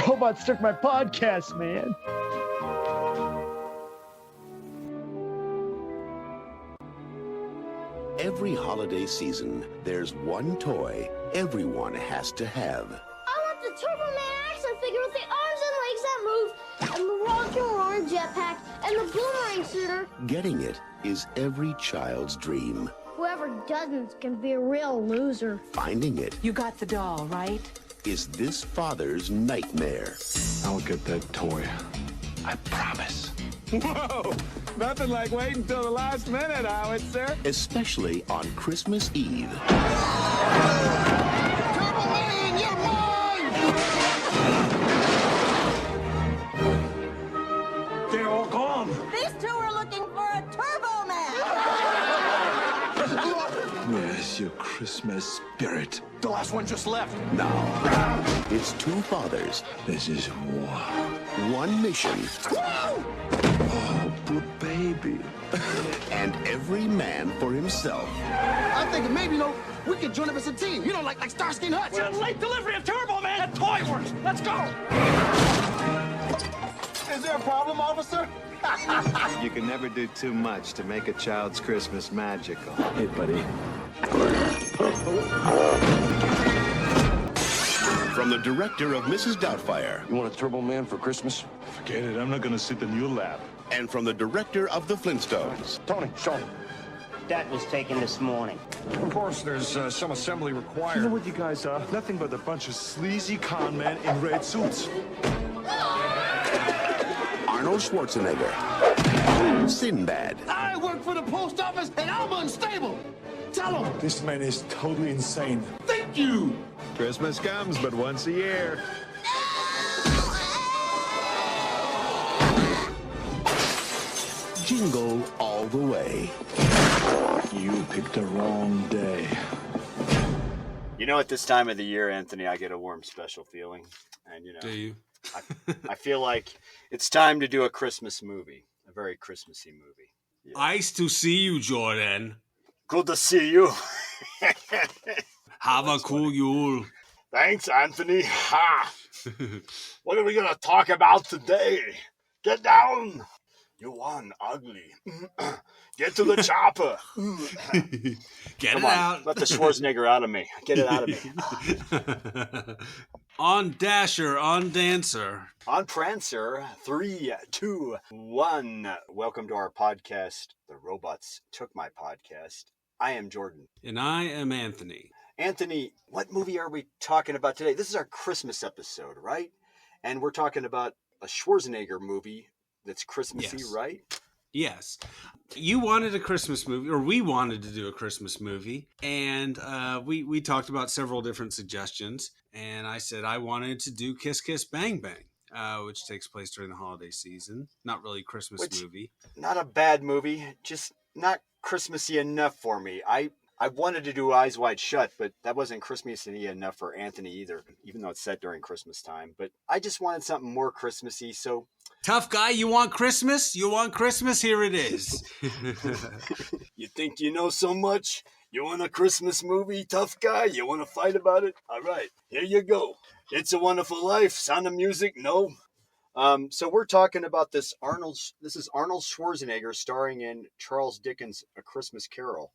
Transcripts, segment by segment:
Robots took my podcast, man. Every holiday season, there's one toy everyone has to have. I want the Turbo Man action figure with the arms and legs that move, and the rocket roaring jetpack, and the boomerang shooter. Getting it is every child's dream. Whoever doesn't can be a real loser. Finding it You got the doll, right? is this father's nightmare. I'll get that toy. I promise. Whoa! Nothing like waiting till the last minute, Howitzer. Especially on Christmas Eve. Turbo Man, you're mine! They're all gone. These two are looking for a Turbo Man. Where's your Christmas spirit? The last one just left. Now, it's two fathers, This is war. one mission, Oh, poor baby. and every man for himself. I'm thinking maybe, we could join up as a team. Like Starsky and Hutch. We're on late delivery of Turbo Man at Toy Works. Let's go. Is there a problem, officer? You can never do too much to make a child's Christmas magical. Hey, buddy. From the director of Mrs. Doubtfire, You want a Turbo Man for Christmas? Forget it. I'm not gonna sit in your lap. and from the director of The Flintstones, Tony, show him. That was taken this morning. Of course, there's some assembly required. You know what you guys are? Nothing but a bunch of sleazy con men in red suits. Arnold Schwarzenegger, Sinbad, I work for the post office and I'm unstable. Tell him. This man is totally insane. Thank you. Christmas comes but once a year. Jingle All the Way. You picked the wrong day. You know, at this time of the year, Anthony, I get a warm, special feeling. And, Do you? I feel like it's time to do a Christmas movie, a very Christmassy movie. Yeah. Nice to see you, Jordan. Good to see you. Have a cool Yule. Thanks, Anthony. Ha! What are we going to talk about today? Get down. You one ugly. Get to the chopper. Get Come it on, out. let the Schwarzenegger out of me. Get it out of me. On Dasher, on Dancer. On Prancer, 3, 2, 1. Welcome to our podcast, The Robots Took My Podcast. I am Jordan. And I am Anthony. Anthony, what movie are we talking about today? This is our Christmas episode, right? And we're talking about a Schwarzenegger movie that's Christmassy, Yes. right? Yes. You wanted a Christmas movie, or we wanted to do a Christmas movie, and we talked about several different suggestions, and I said I wanted to do Kiss Kiss Bang Bang, which takes place during the holiday season. Not really a Christmas movie. Not a bad movie, just not Christmassy enough for me. I wanted to do Eyes Wide Shut, but that wasn't Christmassy enough for Anthony either, even though it's set during Christmas time. But I just wanted something more Christmassy, so... Tough guy, you want Christmas? You want Christmas? Here it is. You think you know so much? You want a Christmas movie, tough guy? You want to fight about it? All right, here you go. It's a Wonderful Life. Sound of Music? No. So we're talking about this Arnold. This is Arnold Schwarzenegger starring in Charles Dickens' A Christmas Carol.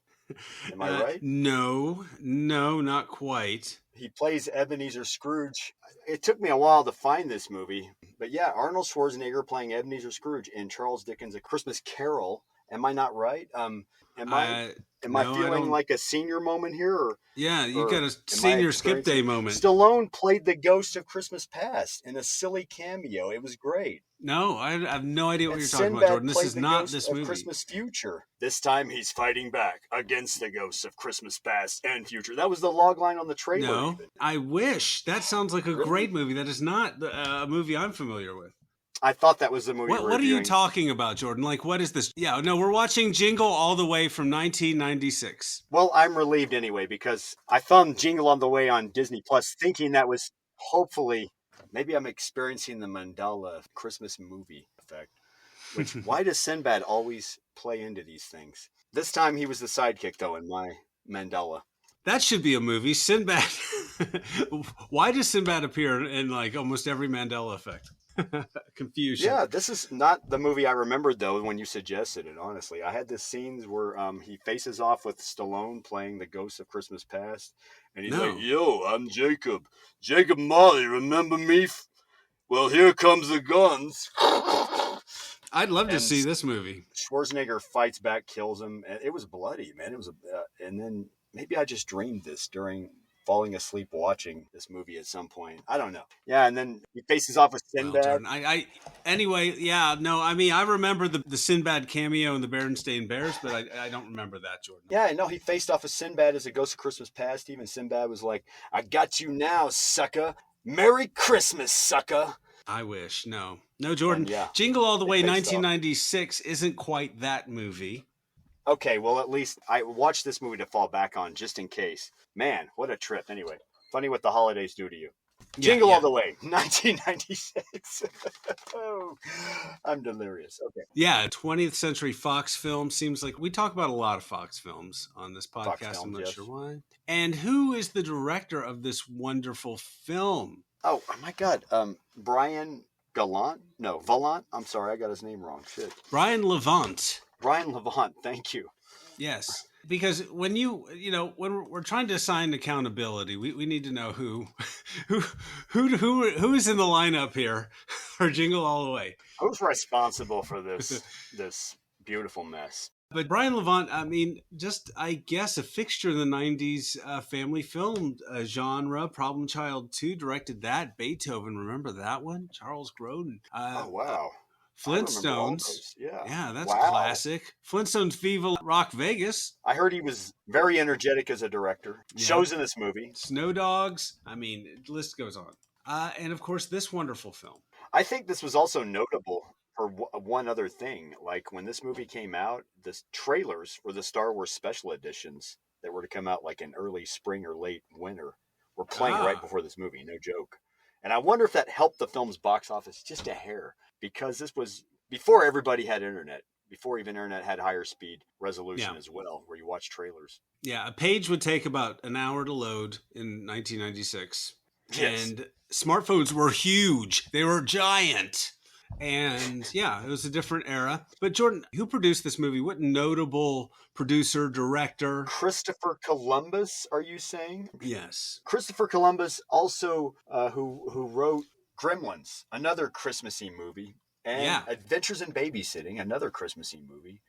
Am I right? No, not quite. He plays Ebenezer Scrooge. It took me a while to find this movie, but yeah, Arnold Schwarzenegger playing Ebenezer Scrooge in Charles Dickens' A Christmas Carol. Am I not right? Am I feeling like a senior moment here? Or, yeah, you got a senior skip day moment. Stallone played the ghost of Christmas Past in a silly cameo. It was great. No, I have no idea what And you're talking Sinbad about, Jordan. This played is the not ghost this of movie. Christmas Future. This time he's fighting back against the ghosts of Christmas Past and Future. That was the log line on the trailer. No, even. I wish. That sounds like a great movie. That is not a movie I'm familiar with. I thought that was the movie. What are you talking about, Jordan? Like, what is this? Yeah, no, we're watching Jingle All the Way from 1996. Well, I'm relieved anyway because I found Jingle on the Way on Disney Plus, thinking that was hopefully maybe I'm experiencing the Mandela Christmas movie effect. Which why does Sinbad always play into these things? This time he was the sidekick though in my Mandela. That should be a movie. Sinbad. Why does Sinbad appear in like almost every Mandela effect? Confusion. Yeah, this is not the movie I remembered though when you suggested it. Honestly, I had this scenes where he faces off with Stallone playing the Ghost of Christmas Past, and he's like, "Yo, I'm Jacob. Jacob Marley. Remember me? Well, here comes the guns." I'd love to see this movie. Schwarzenegger fights back, kills him, and it was bloody, man. It was and then maybe I just dreamed this during falling asleep watching this movie at some point. I don't know. Yeah, and then he faces off with Sinbad. Well, anyway, yeah, no, I mean, I remember the Sinbad cameo in the Berenstain Bears, but I don't remember that, Jordan. Yeah, no, he faced off with Sinbad as a Ghost of Christmas Past. Even Sinbad was like, "I got you now, sucker. Merry Christmas, sucker." I wish. No, Jordan. Yeah, Jingle All the Way, 1996 isn't quite that movie. Okay, well, at least I watched this movie to fall back on just in case. Man, what a trip. Anyway, funny what the holidays do to you. Jingle All the Way, 1996. Oh, I'm delirious. Okay. Yeah, 20th Century Fox film. Seems like we talk about a lot of Fox films on this podcast. Fox films, I'm not yes. sure why. And who is the director of this wonderful film? Oh my God. Brian Gallant? No, Vallant. I'm sorry, I got his name wrong. Shit. Brian Levant. Brian Levant. Thank you. Yes. Because when when we're trying to assign accountability, we need to know who is in the lineup here for Jingle All the Way. Who's responsible for this beautiful mess? But Brian Levant, I mean, just I guess a fixture in the '90s family film genre. Problem Child 2 directed that. Beethoven, remember that one? Charles Grodin. Oh wow. Flintstones. Yeah, that's classic. Flintstones Viva Rock Vegas. I heard he was very energetic as a director. Yeah. Shows in this movie. Snow Dogs. I mean, the list goes on. And of course, this wonderful film. I think this was also notable for one other thing. Like when this movie came out, the trailers were the Star Wars special editions that were to come out like in early spring or late winter were playing right before this movie. No joke. And I wonder if that helped the film's box office just a hair, because this was before everybody had internet, before even internet had higher speed resolution as well, where you watch trailers. Yeah, a page would take about an hour to load in 1996. Yes. And smartphones were huge. They were giant. And yeah, it was a different era. But Jordan, who produced this movie? What notable producer, director? Christopher Columbus, are you saying? Yes. Christopher Columbus, also who wrote Gremlins, another Christmassy movie, and Adventures in Babysitting, another Christmassy movie.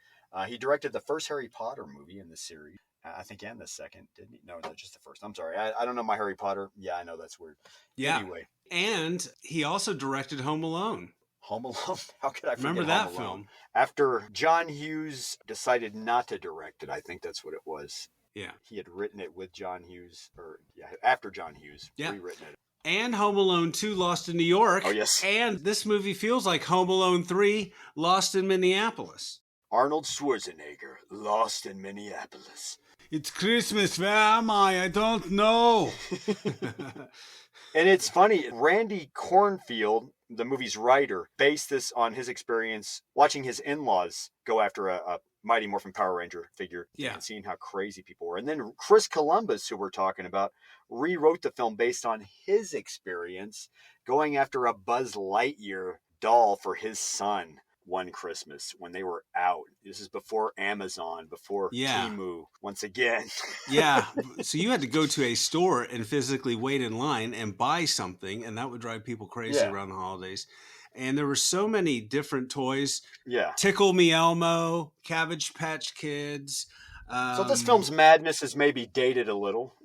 He directed the first Harry Potter movie in the series, I think, and the second, didn't he? No, just the first. I'm sorry. I don't know my Harry Potter. Yeah, I know that's weird. Yeah. Anyway. And he also directed Home Alone. Home Alone? How could I forget Remember that film? After John Hughes decided not to direct it, I think that's what it was. Yeah. He had written it with John Hughes, after John Hughes, rewritten it. And Home Alone 2, Lost in New York. Oh, yes. And this movie feels like Home Alone 3, Lost in Minneapolis. Arnold Schwarzenegger, Lost in Minneapolis. It's Christmas. Where am I? I don't know. And it's funny, Randy Kornfield, the movie's writer, based this on his experience watching his in-laws go after a Mighty Morphin Power Ranger figure and seeing how crazy people were. And then Chris Columbus, who we're talking about, rewrote the film based on his experience going after a Buzz Lightyear doll for his son one Christmas when they were out. This is before Amazon, before Temu, once again. Yeah. So you had to go to a store and physically wait in line and buy something, and that would drive people crazy around the holidays. And there were so many different toys. Yeah. Tickle Me Elmo, Cabbage Patch Kids. So this film's madness is maybe dated a little,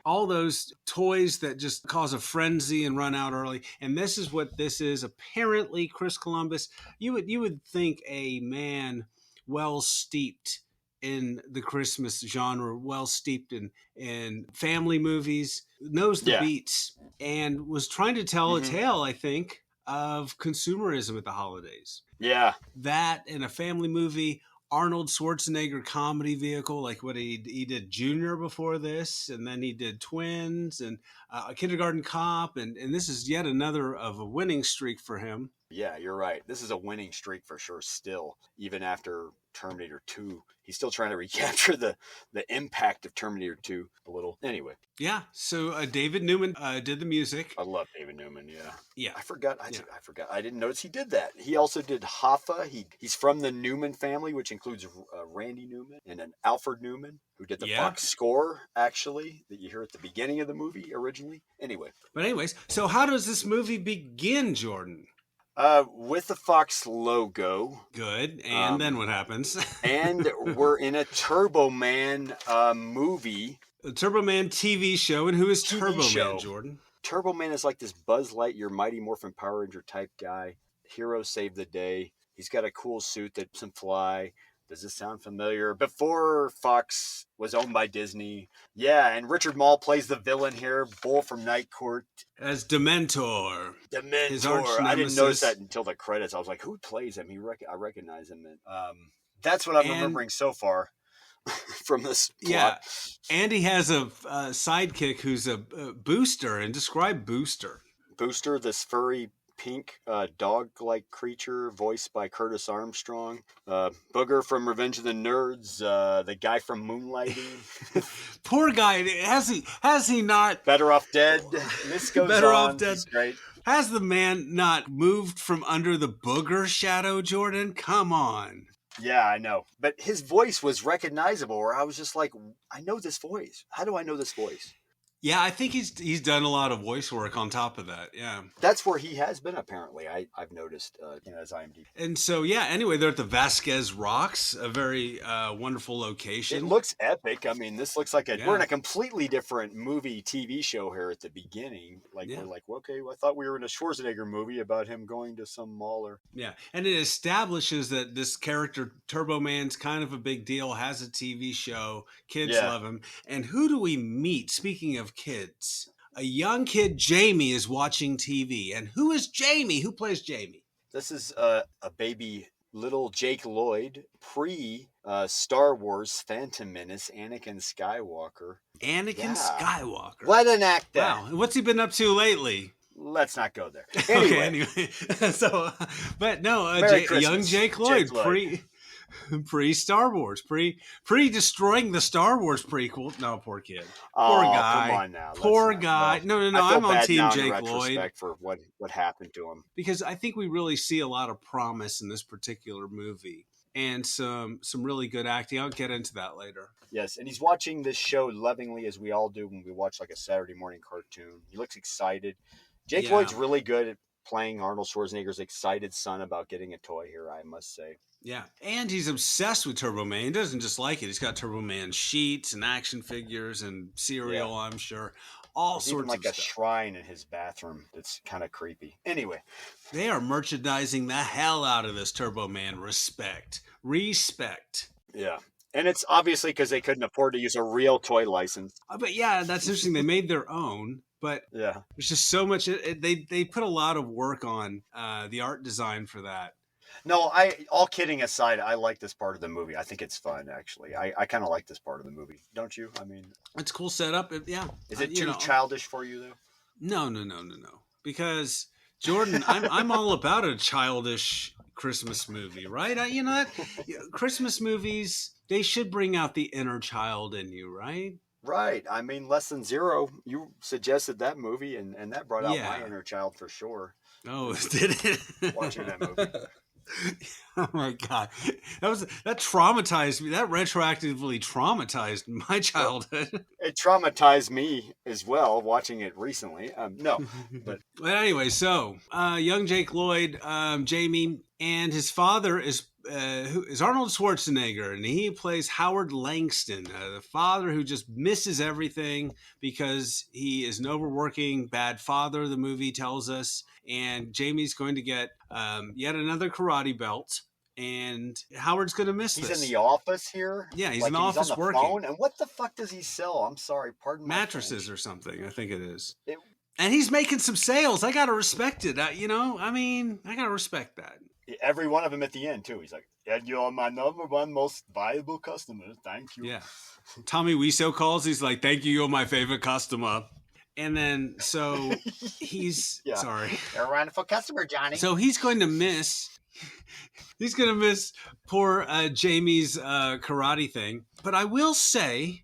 All those toys that just cause a frenzy and run out early. And this is what this is. Apparently, Chris Columbus, you would think a man well steeped in the Christmas genre, well steeped in family movies, knows the beats, and was trying to tell a tale, I think, of consumerism at the holidays. Yeah. That in a family movie, Arnold Schwarzenegger comedy vehicle, like what he did Junior before this, and then he did Twins and a Kindergarten Cop, and this is yet another of a winning streak for him. Yeah, you're right. This is a winning streak for sure still, even after Terminator 2. He's still trying to recapture the impact of Terminator 2 a little. Anyway. Yeah. So David Newman did the music. I love David Newman. Yeah. Yeah. I forgot. I forgot. I didn't notice he did that. He also did Hoffa. He's from the Newman family, which includes Randy Newman and an Alfred Newman, who did the Fox score, actually, that you hear at the beginning of the movie originally. Anyway. But anyways, so how does this movie begin, Jordan? With the Fox logo. Good. And then what happens? And we're in a Turbo Man movie. A Turbo Man TV show. And who is Turbo Man, Jordan? Turbo Man is like this Buzz Lightyear, Mighty Morphin Power Ranger type guy. Hero save the day. He's got a cool suit that can fly. Does this sound familiar? Before Fox was owned by Disney. Yeah, and Richard Mall plays the villain here, Bull from Night Court. As Dementor. Dementor. I didn't notice that until the credits. I was like, who plays him? I recognize him. That's what I'm remembering so far from this plot. Yeah, and he has a sidekick who's a Booster. And describe Booster. Booster, this furry pink dog-like creature voiced by Curtis Armstrong. Booger from Revenge of the Nerds. The guy from Moonlighting. Poor guy. Has he not? Better Off Dead. This goes Better on. Off Dead. It's great. Has the man not moved from under the Booger shadow, Jordan? Come on. Yeah, I know. But his voice was recognizable, where I was just like, I know this voice. How do I know this voice? Yeah, I think he's done a lot of voice work on top of that. Yeah, that's where he has been apparently. I've noticed as IMDb. And so anyway, they're at the Vasquez Rocks, a very wonderful location. It looks epic. I mean, this looks like we're in a completely different movie TV show here at the beginning. We're like, okay, well, I thought we were in a Schwarzenegger movie about him going to some mall or. Yeah, and it establishes that this character Turbo Man's kind of a big deal. Has a TV show, kids love him. And who do we meet? Speaking of kids, a young kid, Jamie, is watching TV. And who is Jamie? Who plays Jamie? This is a baby little Jake Lloyd, Star Wars Phantom Menace, Anakin Skywalker. Skywalker. What an actor. Wow. What's he been up to lately? Let's not go there. Anyway. So, but no, young Jake Lloyd. Pre Star Wars, pre destroying the Star Wars prequel. No, poor kid, poor guy. Come on now, poor guy. No. I'm on Team Jake Lloyd for what happened to him, because I think we really see a lot of promise in this particular movie and some really good acting. I'll get into that later. Yes, and he's watching this show lovingly, as we all do when we watch like a Saturday morning cartoon. He looks excited. Jake Lloyd's really good at playing Arnold Schwarzenegger's excited son about getting a toy here, I must say. Yeah, and he's obsessed with Turbo Man. He doesn't just like it. He's got Turbo Man sheets and action figures and cereal, I'm sure. All sorts of stuff. Like a shrine in his bathroom that's kind of creepy. Anyway. They are merchandising the hell out of this Turbo Man. Respect. Yeah. And it's obviously because they couldn't afford to use a real toy license. But yeah, that's interesting. They made their own. But there's just so much. They put a lot of work on the art design for that. No, all kidding aside, I like this part of the movie. I think it's fun, actually. I kind of like this part of the movie. Don't you? I mean, it's a cool setup. Yeah. Is it too childish for you, though? No. Because, Jordan, I'm all about a childish Christmas movie, right? Christmas movies, they should bring out the inner child in you, right? Right. I mean, Less Than Zero, you suggested that movie, and that brought out my inner child for sure. Oh, did it? Watching that movie. Oh my God, that traumatized me. That retroactively traumatized my childhood. It traumatized me as well watching it recently. But anyway, so young Jake Lloyd, Jamie, and his father is Arnold Schwarzenegger, and he plays Howard Langston, the father who just misses everything because he is an overworking bad father. The movie tells us. And Jamie's going to get yet another karate belt, and Howard's going to miss this. He's in the office here? Yeah, he's in the office on the working. Phone? And what the fuck does he sell? I'm sorry, pardon me. Mattresses or something, I think it is. And he's making some sales. I got to respect it. I got to respect that. Every one of them at the end, too. He's like, and you're my number one most valuable customer. Thank you. Yeah. Tommy Wiseau calls. He's like, thank you. You're my favorite customer. And then, so he's sorry. You're a wonderful customer, Johnny. So he's going to miss He's going to miss poor Jamie's karate thing. But I will say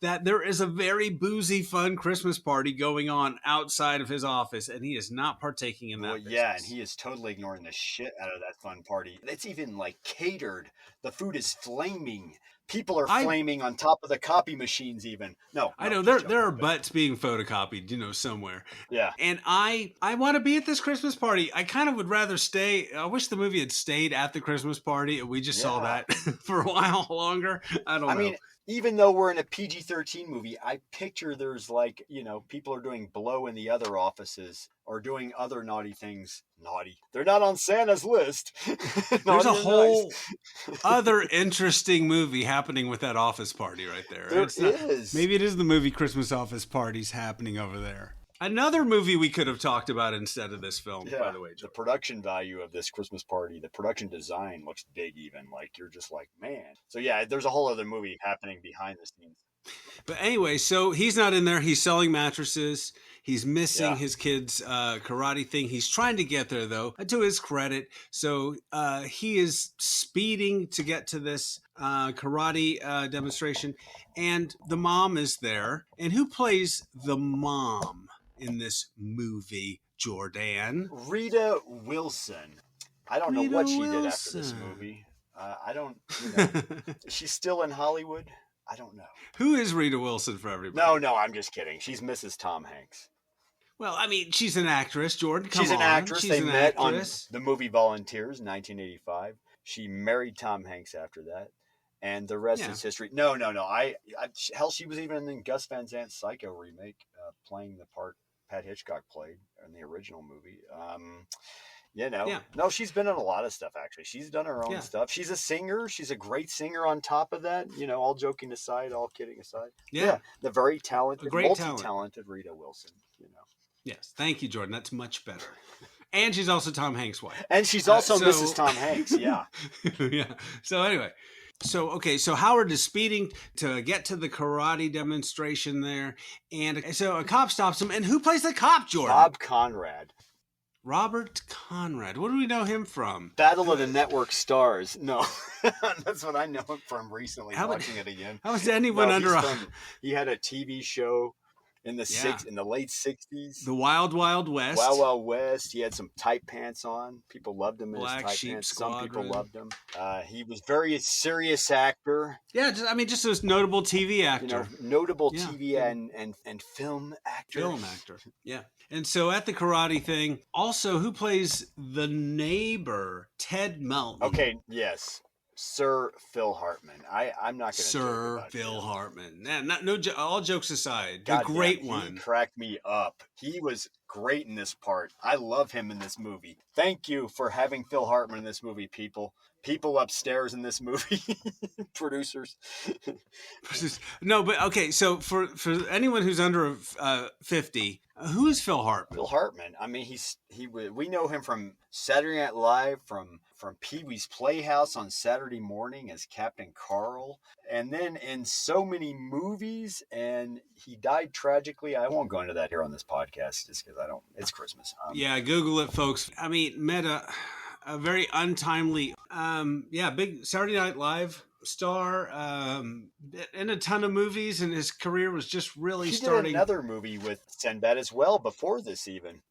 that there is a very boozy, fun Christmas party going on outside of his office, and he is not partaking in that. Well, yeah, and he is totally ignoring the shit out of that fun party. It's even like catered. The food is flaming. People are flaming on top of the copy machines even. No, I know there are butts being photocopied, somewhere. Yeah. And I want to be at this Christmas party. I kind of would rather stay. I wish the movie had stayed at the Christmas party and we just saw that for a while longer. I mean, even though we're in a PG-13 movie, I picture there's like, people are doing blow in the other offices or doing other naughty things. Naughty. They're not on Santa's list. There's a whole other interesting movie happening with that office party right there. There is. Maybe it is the movie Christmas Office Parties happening over there. Another movie we could have talked about instead of this film, by the way. The production value of this Christmas party, the production design looks big even. Like, you're just like, man. So, yeah, there's a whole other movie happening behind the scenes. But anyway, so he's not in there. He's selling mattresses. He's missing his kid's karate thing. He's trying to get there, though, to his credit. So he is speeding to get to this karate demonstration. And the mom is there. And who plays the mom in this movie, Jordan? Rita Wilson. I don't know what she did after this movie. I don't, she's still in Hollywood. I don't know. Who is Rita Wilson for everybody? No, I'm just kidding. She's Mrs. Tom Hanks. Well, I mean, she's an actress, Jordan. Come on. She's an actress. They met actress. on the movie Volunteers in 1985. She married Tom Hanks after that. And the rest is history. No. Hell, she was even in Gus Van Sant's Psycho remake, playing the part Pat Hitchcock played in the original movie. No, she's been in a lot of stuff, actually. She's done her own stuff. She's a singer. She's a great singer on top of that. All joking aside, all kidding aside. Yeah. The very talented, multi-talented Rita Wilson, Yes. Thank you, Jordan. That's much better. And she's also Tom Hanks' wife. And she's also Mrs. Tom Hanks, yeah. Yeah. So anyway. So Howard is speeding to get to the karate demonstration there. And so a cop stops him. And who plays the cop, Jordan? Bob Conrad. Robert Conrad. What do we know him from? Battle of the Network Stars. No, that's what I know him from recently. Watching it again. How is anyone He had a TV show in the late 60s. The Wild Wild West. Wild Wild West. He had some tight pants on. People loved him in Black his tight Sheep pants. Squadron. Some people loved him. He was very serious actor. Yeah, just a notable TV actor. Notable TV and film actor. Film actor. Yeah. And so at the karate thing, also, who plays the neighbor, Ted Melton? Okay, yes. Sir Phil Hartman. I'm not going to Sir Phil Hartman. All jokes aside, God the great damn, one. He cracked me up. He was great in this part. I love him in this movie. Thank you for having Phil Hartman in this movie, people. People upstairs in this movie. Producers. No, but okay, so for anyone who's under 50, who is Phil Hartman? Phil Hartman. I mean, we know him from Saturday Night Live, from Pee-wee's Playhouse on Saturday morning as Captain Carl, and then in so many movies, and he died tragically. I won't go into that here on this podcast just because it's Christmas. Google it, folks. I mean, met a very untimely, big Saturday Night Live star, in a ton of movies, and his career was just really starting. He did another movie with Sinbad as well before this even.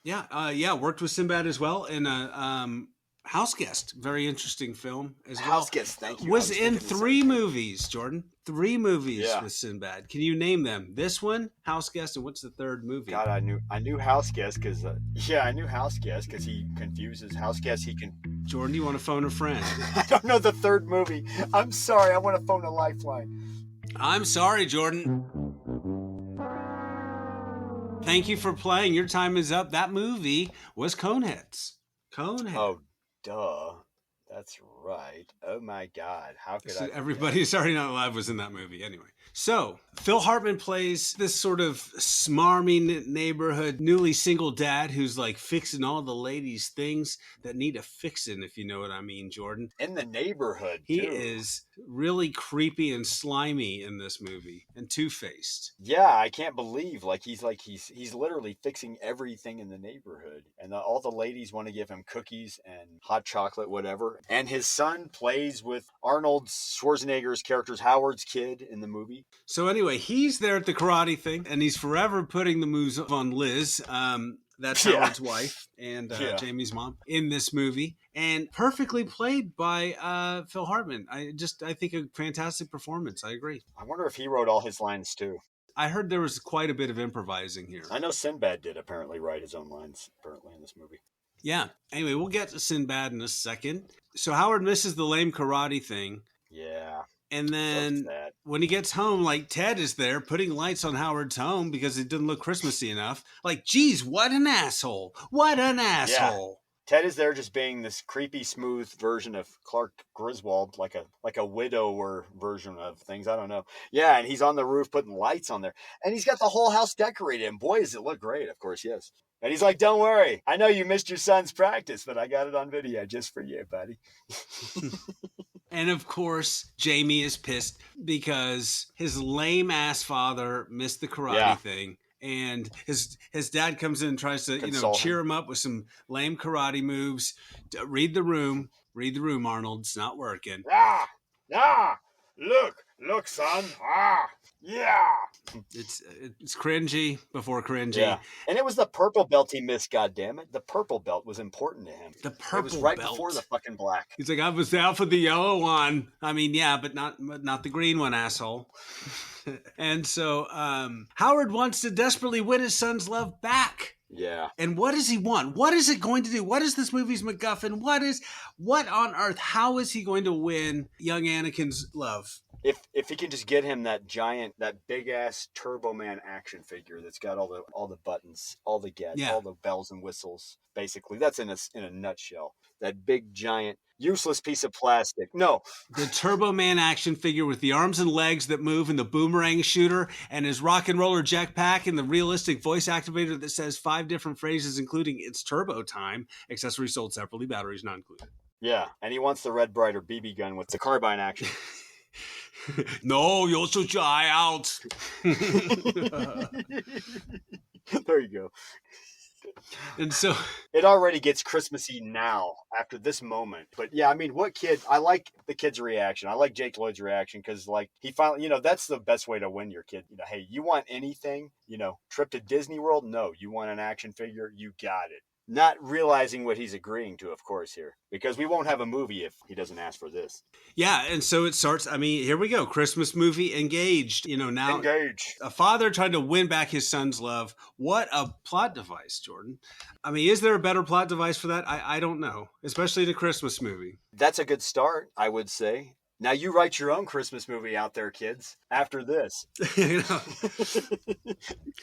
Worked with Sinbad as well in a House Guest, very interesting film as well. House Guest, thank you. Was in 3 movies, Jordan. 3 movies with Sinbad. Can you name them? This one, House Guest, and what's the 3rd movie? God, I knew House Guest because I knew House Guest because he confuses House Guest. Jordan, do you want to phone a friend? I don't know the 3rd movie. I'm sorry. I want to phone a lifeline. I'm sorry, Jordan. Thank you for playing. Your time is up. That movie was Coneheads. Oh, duh. That's right. Oh my God. How could I? Everybody Saturday Night Live was in that movie anyway. So Phil Hartman plays this sort of smarmy neighborhood, newly single dad who's like fixing all the ladies' things that need a fixing, if you know what I mean, Jordan. In the neighborhood, He too. is really creepy and slimy in this movie and two-faced. Yeah, I can't believe he's literally fixing everything in the neighborhood, and all the ladies want to give him cookies and hot chocolate, whatever. And his son plays with Arnold Schwarzenegger's character's Howard's kid in the movie. So anyway, he's there at the karate thing, and he's forever putting the moves on Liz. That's Howard's wife and Jamie's mom in this movie, and perfectly played by Phil Hartman. I think a fantastic performance. I agree. I wonder if he wrote all his lines too. I heard there was quite a bit of improvising here. I know Sinbad did apparently write his own lines apparently in this movie. Yeah. Anyway, we'll get to Sinbad in a second. So Howard misses the lame karate thing. Yeah. And then when he gets home, like Ted is there putting lights on Howard's home because it didn't look Christmassy enough. Like, geez, what an asshole. What an asshole. Ted is there just being this creepy, smooth version of Clark Griswold, like a widower version of things. I don't know. Yeah, and he's on the roof putting lights on there. And he's got the whole house decorated. And boy, does it look great. Of course, yes. And he's like, don't worry. I know you missed your son's practice, but I got it on video just for you, buddy. And of course, Jamie is pissed because his lame ass father missed the karate thing. And his dad comes in and tries to, cheer him up with some lame karate moves. Read the room, Arnold. It's not working. Look, son. Yeah. It's cringy before cringy. Yeah. And it was the purple belt he missed, goddammit. The purple belt was important to him. The purple belt. It was right before the fucking black. He's like, I was out for the yellow one. I mean, yeah, but not the green one, asshole. And so Howard wants to desperately win his son's love back. Yeah. And what does he want? What is it going to do? What is this movie's MacGuffin? What on earth? How is he going to win young Anakin's love? If he can just get him that big ass Turbo Man action figure that's got all the buttons, all the all the bells and whistles, basically. That's in a nutshell. That big giant useless piece of plastic. No. The Turbo Man action figure with the arms and legs that move and the boomerang shooter and his rock and roller jetpack and the realistic voice activator that says 5 different phrases, including "It's turbo time." Accessories sold separately, batteries not included. Yeah, and he wants the Red Brighter BB gun with the carbine action. No, you'll shoot your eye out. There you go. And so it already gets Christmassy now after this moment. But yeah, I mean, what kid? I like the kid's reaction. I like Jake Lloyd's reaction because, like, he finally, that's the best way to win your kid. Hey, you want anything? Trip to Disney World? No, you want an action figure? You got it. Not realizing what he's agreeing to, of course, here. Because we won't have a movie if he doesn't ask for this. Yeah, and so it starts, I mean, here we go. Christmas movie, engaged. Now Engage. A father trying to win back his son's love. What a plot device, Jordan. I mean, is there a better plot device for that? I don't know. Especially in a Christmas movie. That's a good start, I would say. Now you write your own Christmas movie out there, kids, after this.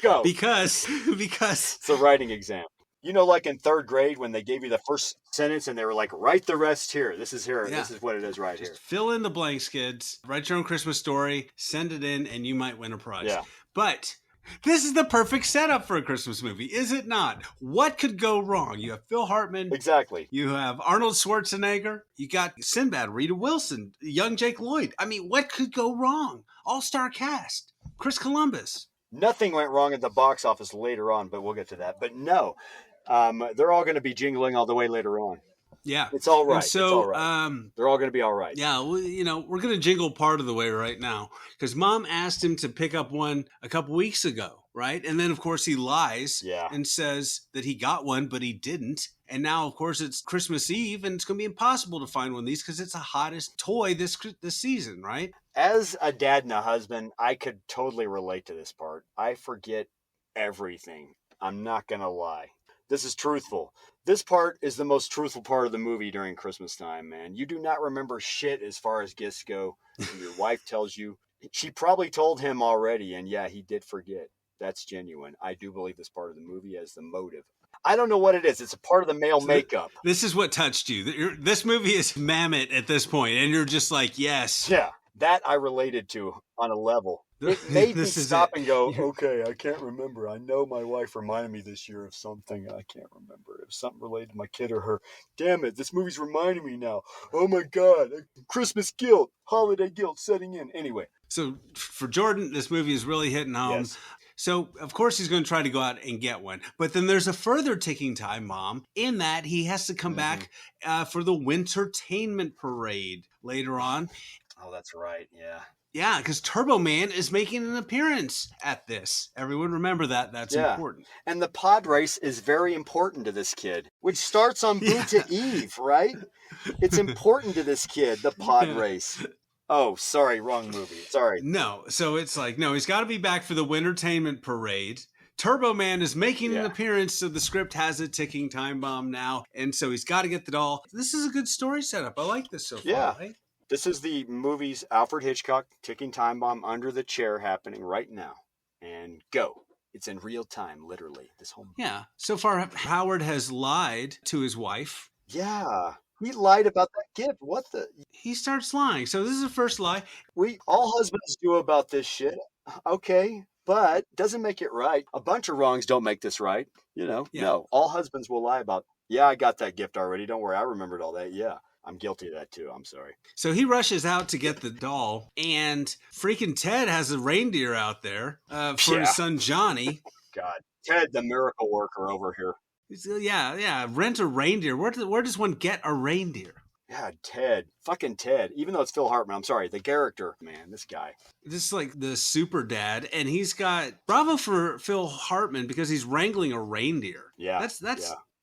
Go. Because it's a writing exam. Like in 3rd grade when they gave you the first sentence and they were like, write the rest here. This is here. Yeah. This is what it is right here. Fill in the blanks, kids. Write your own Christmas story. Send it in and you might win a prize. Yeah. But this is the perfect setup for a Christmas movie, is it not? What could go wrong? You have Phil Hartman. Exactly. You have Arnold Schwarzenegger. You got Sinbad, Rita Wilson, young Jake Lloyd. I mean, what could go wrong? All-star cast. Chris Columbus. Nothing went wrong at the box office later on, but we'll get to that. But no. They're all going to be jingling all the way later on. Yeah. It's all right. And so, it's all right. They're all going to be all right. Yeah. Well, we're going to jingle part of the way right now because Mom asked him to pick up one a couple weeks ago, right? And then, of course, he lies and says that he got one, but he didn't. And now, of course, it's Christmas Eve, and it's going to be impossible to find one of these because it's the hottest toy this season, right? As a dad and a husband, I could totally relate to this part. I forget everything. I'm not going to lie. This is truthful. This part is the most truthful part of the movie during Christmas time, man. You do not remember shit as far as gifts go. Your wife tells you. She probably told him already, and yeah, he did forget. That's genuine. I do believe this part of the movie as the motive. I don't know what it is. It's a part of the male makeup. This is what touched you. This movie is Mammoth at this point, and you're just like, yes. Yeah, that I related to on a level. It made me stop and go, okay, I can't remember. I know my wife reminded me this year of something. I can't remember. It was something related to my kid or her. Damn it, this movie's reminding me now. Oh my God, Christmas guilt, holiday guilt setting in. Anyway. So for Jordan, this movie is really hitting home. Yes. So, of course, he's going to try to go out and get one. But then there's a further ticking time bomb in that he has to come back for the Wintertainment Parade later on. Oh, that's right. Yeah. Yeah, because Turbo Man is making an appearance at this. Everyone remember that. That's important. And the pod race is very important to this kid, which starts on Boo to Eve, right? It's important to this kid, the pod race. Oh, sorry, wrong movie. Sorry. No, so it's like, no, he's got to be back for the Wintertainment Parade. Turbo Man is making an appearance, so the script has a ticking time bomb now, and so he's got to get the doll. This is a good story setup. I like this so far. Yeah. Right? This is the movie's Alfred Hitchcock ticking time bomb under the chair happening right now. And go. It's in real time, literally. This whole movie. Yeah. So far, Howard has lied to his wife. Yeah. He lied about that gift. What the? He starts lying. So this is the first lie. All husbands do about this shit. Okay. But doesn't make it right. A bunch of wrongs don't make this right. No. All husbands will lie about, I got that gift already. Don't worry. I remembered all that. Yeah. I'm guilty of that too. I'm sorry. So he rushes out to get the doll, and freaking Ted has a reindeer out there for his son Johnny. God, Ted, the miracle worker over here. Yeah. Rent a reindeer. Where does one get a reindeer? Yeah, Ted. Fucking Ted. Even though it's Phil Hartman. I'm sorry. The character. Man, this guy. This is like the super dad, and he's got bravo for Phil Hartman because he's wrangling a reindeer. Yeah. That's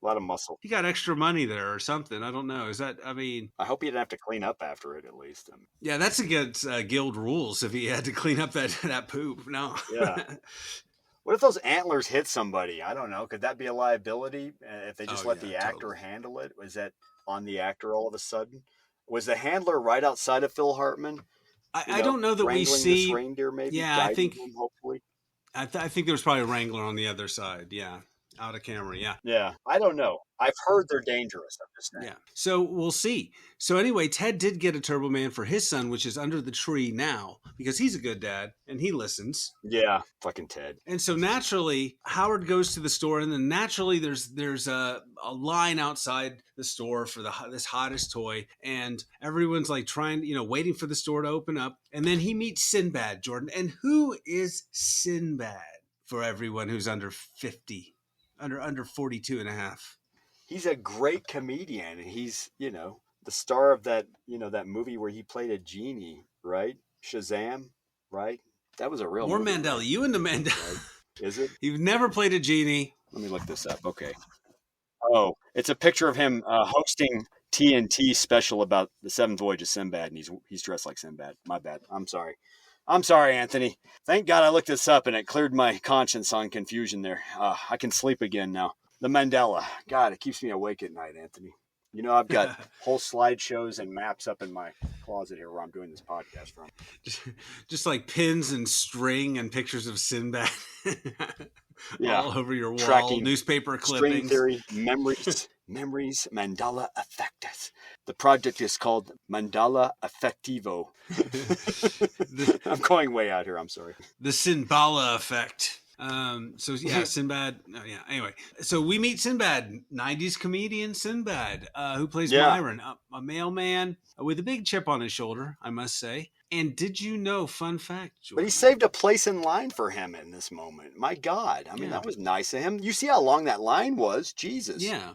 a lot of muscle. He got extra money there or something. I don't know. I hope he didn't have to clean up after it at least. Yeah, that's against guild rules if he had to clean up that poop. No. Yeah. What if those antlers hit somebody? I don't know. Could that be a liability if they just let the actor handle it? Was that on the actor all of a sudden? Was the handler right outside of Phil Hartman? I don't know that we see this reindeer maybe. Yeah, I think him, hopefully. I think there was probably a wrangler on the other side. Yeah. Out of camera, yeah. Yeah, I don't know. I've heard they're dangerous. I'm just saying. Yeah, so we'll see. So anyway, Ted did get a Turbo Man for his son, which is under the tree now, because he's a good dad, and he listens. Yeah, fucking Ted. And so naturally, Howard goes to the store, and then naturally there's a line outside the store for this hottest toy, and everyone's like waiting for the store to open up. And then he meets Sinbad, Jordan. And who is Sinbad for everyone who's under 50? Under 42 and a half. He's a great comedian. He's, the star of that, that movie where he played a genie, right? Shazam, right? That was a real movie. Mandela. Right? You into Mandela. Right? Is it? You've never played a genie. Let me look this up. Okay. Oh, it's a picture of him hosting TNT special about the seventh voyage of Sinbad, and he's dressed like Sinbad. My bad. I'm sorry, Anthony. Thank God I looked this up and it cleared my conscience on confusion there. I can sleep again now. The Mandela. God, it keeps me awake at night, Anthony. I've got whole slideshows and maps up in my closet here where I'm doing this podcast from. Just like pins and string and pictures of Sinbad all over your wall. Tracking newspaper clippings. String theory, memories, Mandala Effectus. The project is called Mandala Effectivo. I'm going way out here. I'm sorry. The Sinbala effect. Sinbad. Anyway, so we meet Sinbad, 90s comedian Sinbad, who plays Myron, a mailman with a big chip on his shoulder, I must say. And did you know, fun fact, Jordan, but he saved a place in line for him in this moment. My God. I mean, that was nice of him. You see how long that line was? Jesus. Yeah.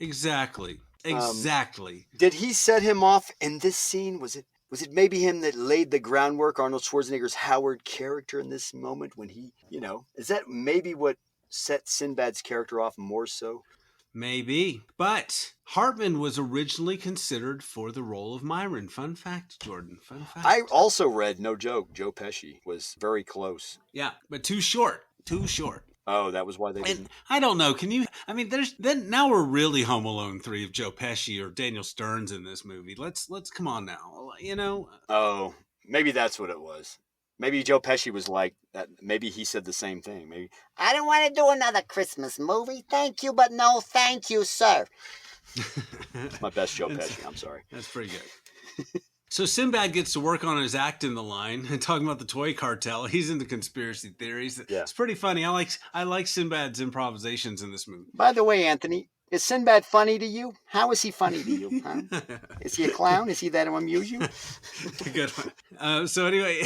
Exactly. Did he set him off in this scene? Was it maybe him that laid the groundwork, Arnold Schwarzenegger's Howard character in this moment when he, is that maybe what set Sinbad's character off more so? Maybe. But Hartman was originally considered for the role of Myron. Fun fact, Jordan. Fun fact. I also read, no joke, Joe Pesci was very close. Yeah, but too short. Oh, that was why they didn't. I don't know. Now we're really Home Alone 3 of Joe Pesci or Daniel Stern's in this movie. Let's come on now. Oh, maybe that's what it was. Maybe Joe Pesci was like that. Maybe he said the same thing. Maybe I don't want to do another Christmas movie. Thank you, but no thank you, sir. it's my best Joe Pesci. I'm sorry. That's pretty good. So Sinbad gets to work on his act in the line and talking about the toy cartel. He's into conspiracy theories. Yeah. It's pretty funny. I like Sinbad's improvisations in this movie. By the way, Anthony, is Sinbad funny to you? How is he funny to you? Huh? Is he a clown? Is he there to amuse you? Good one. So anyway,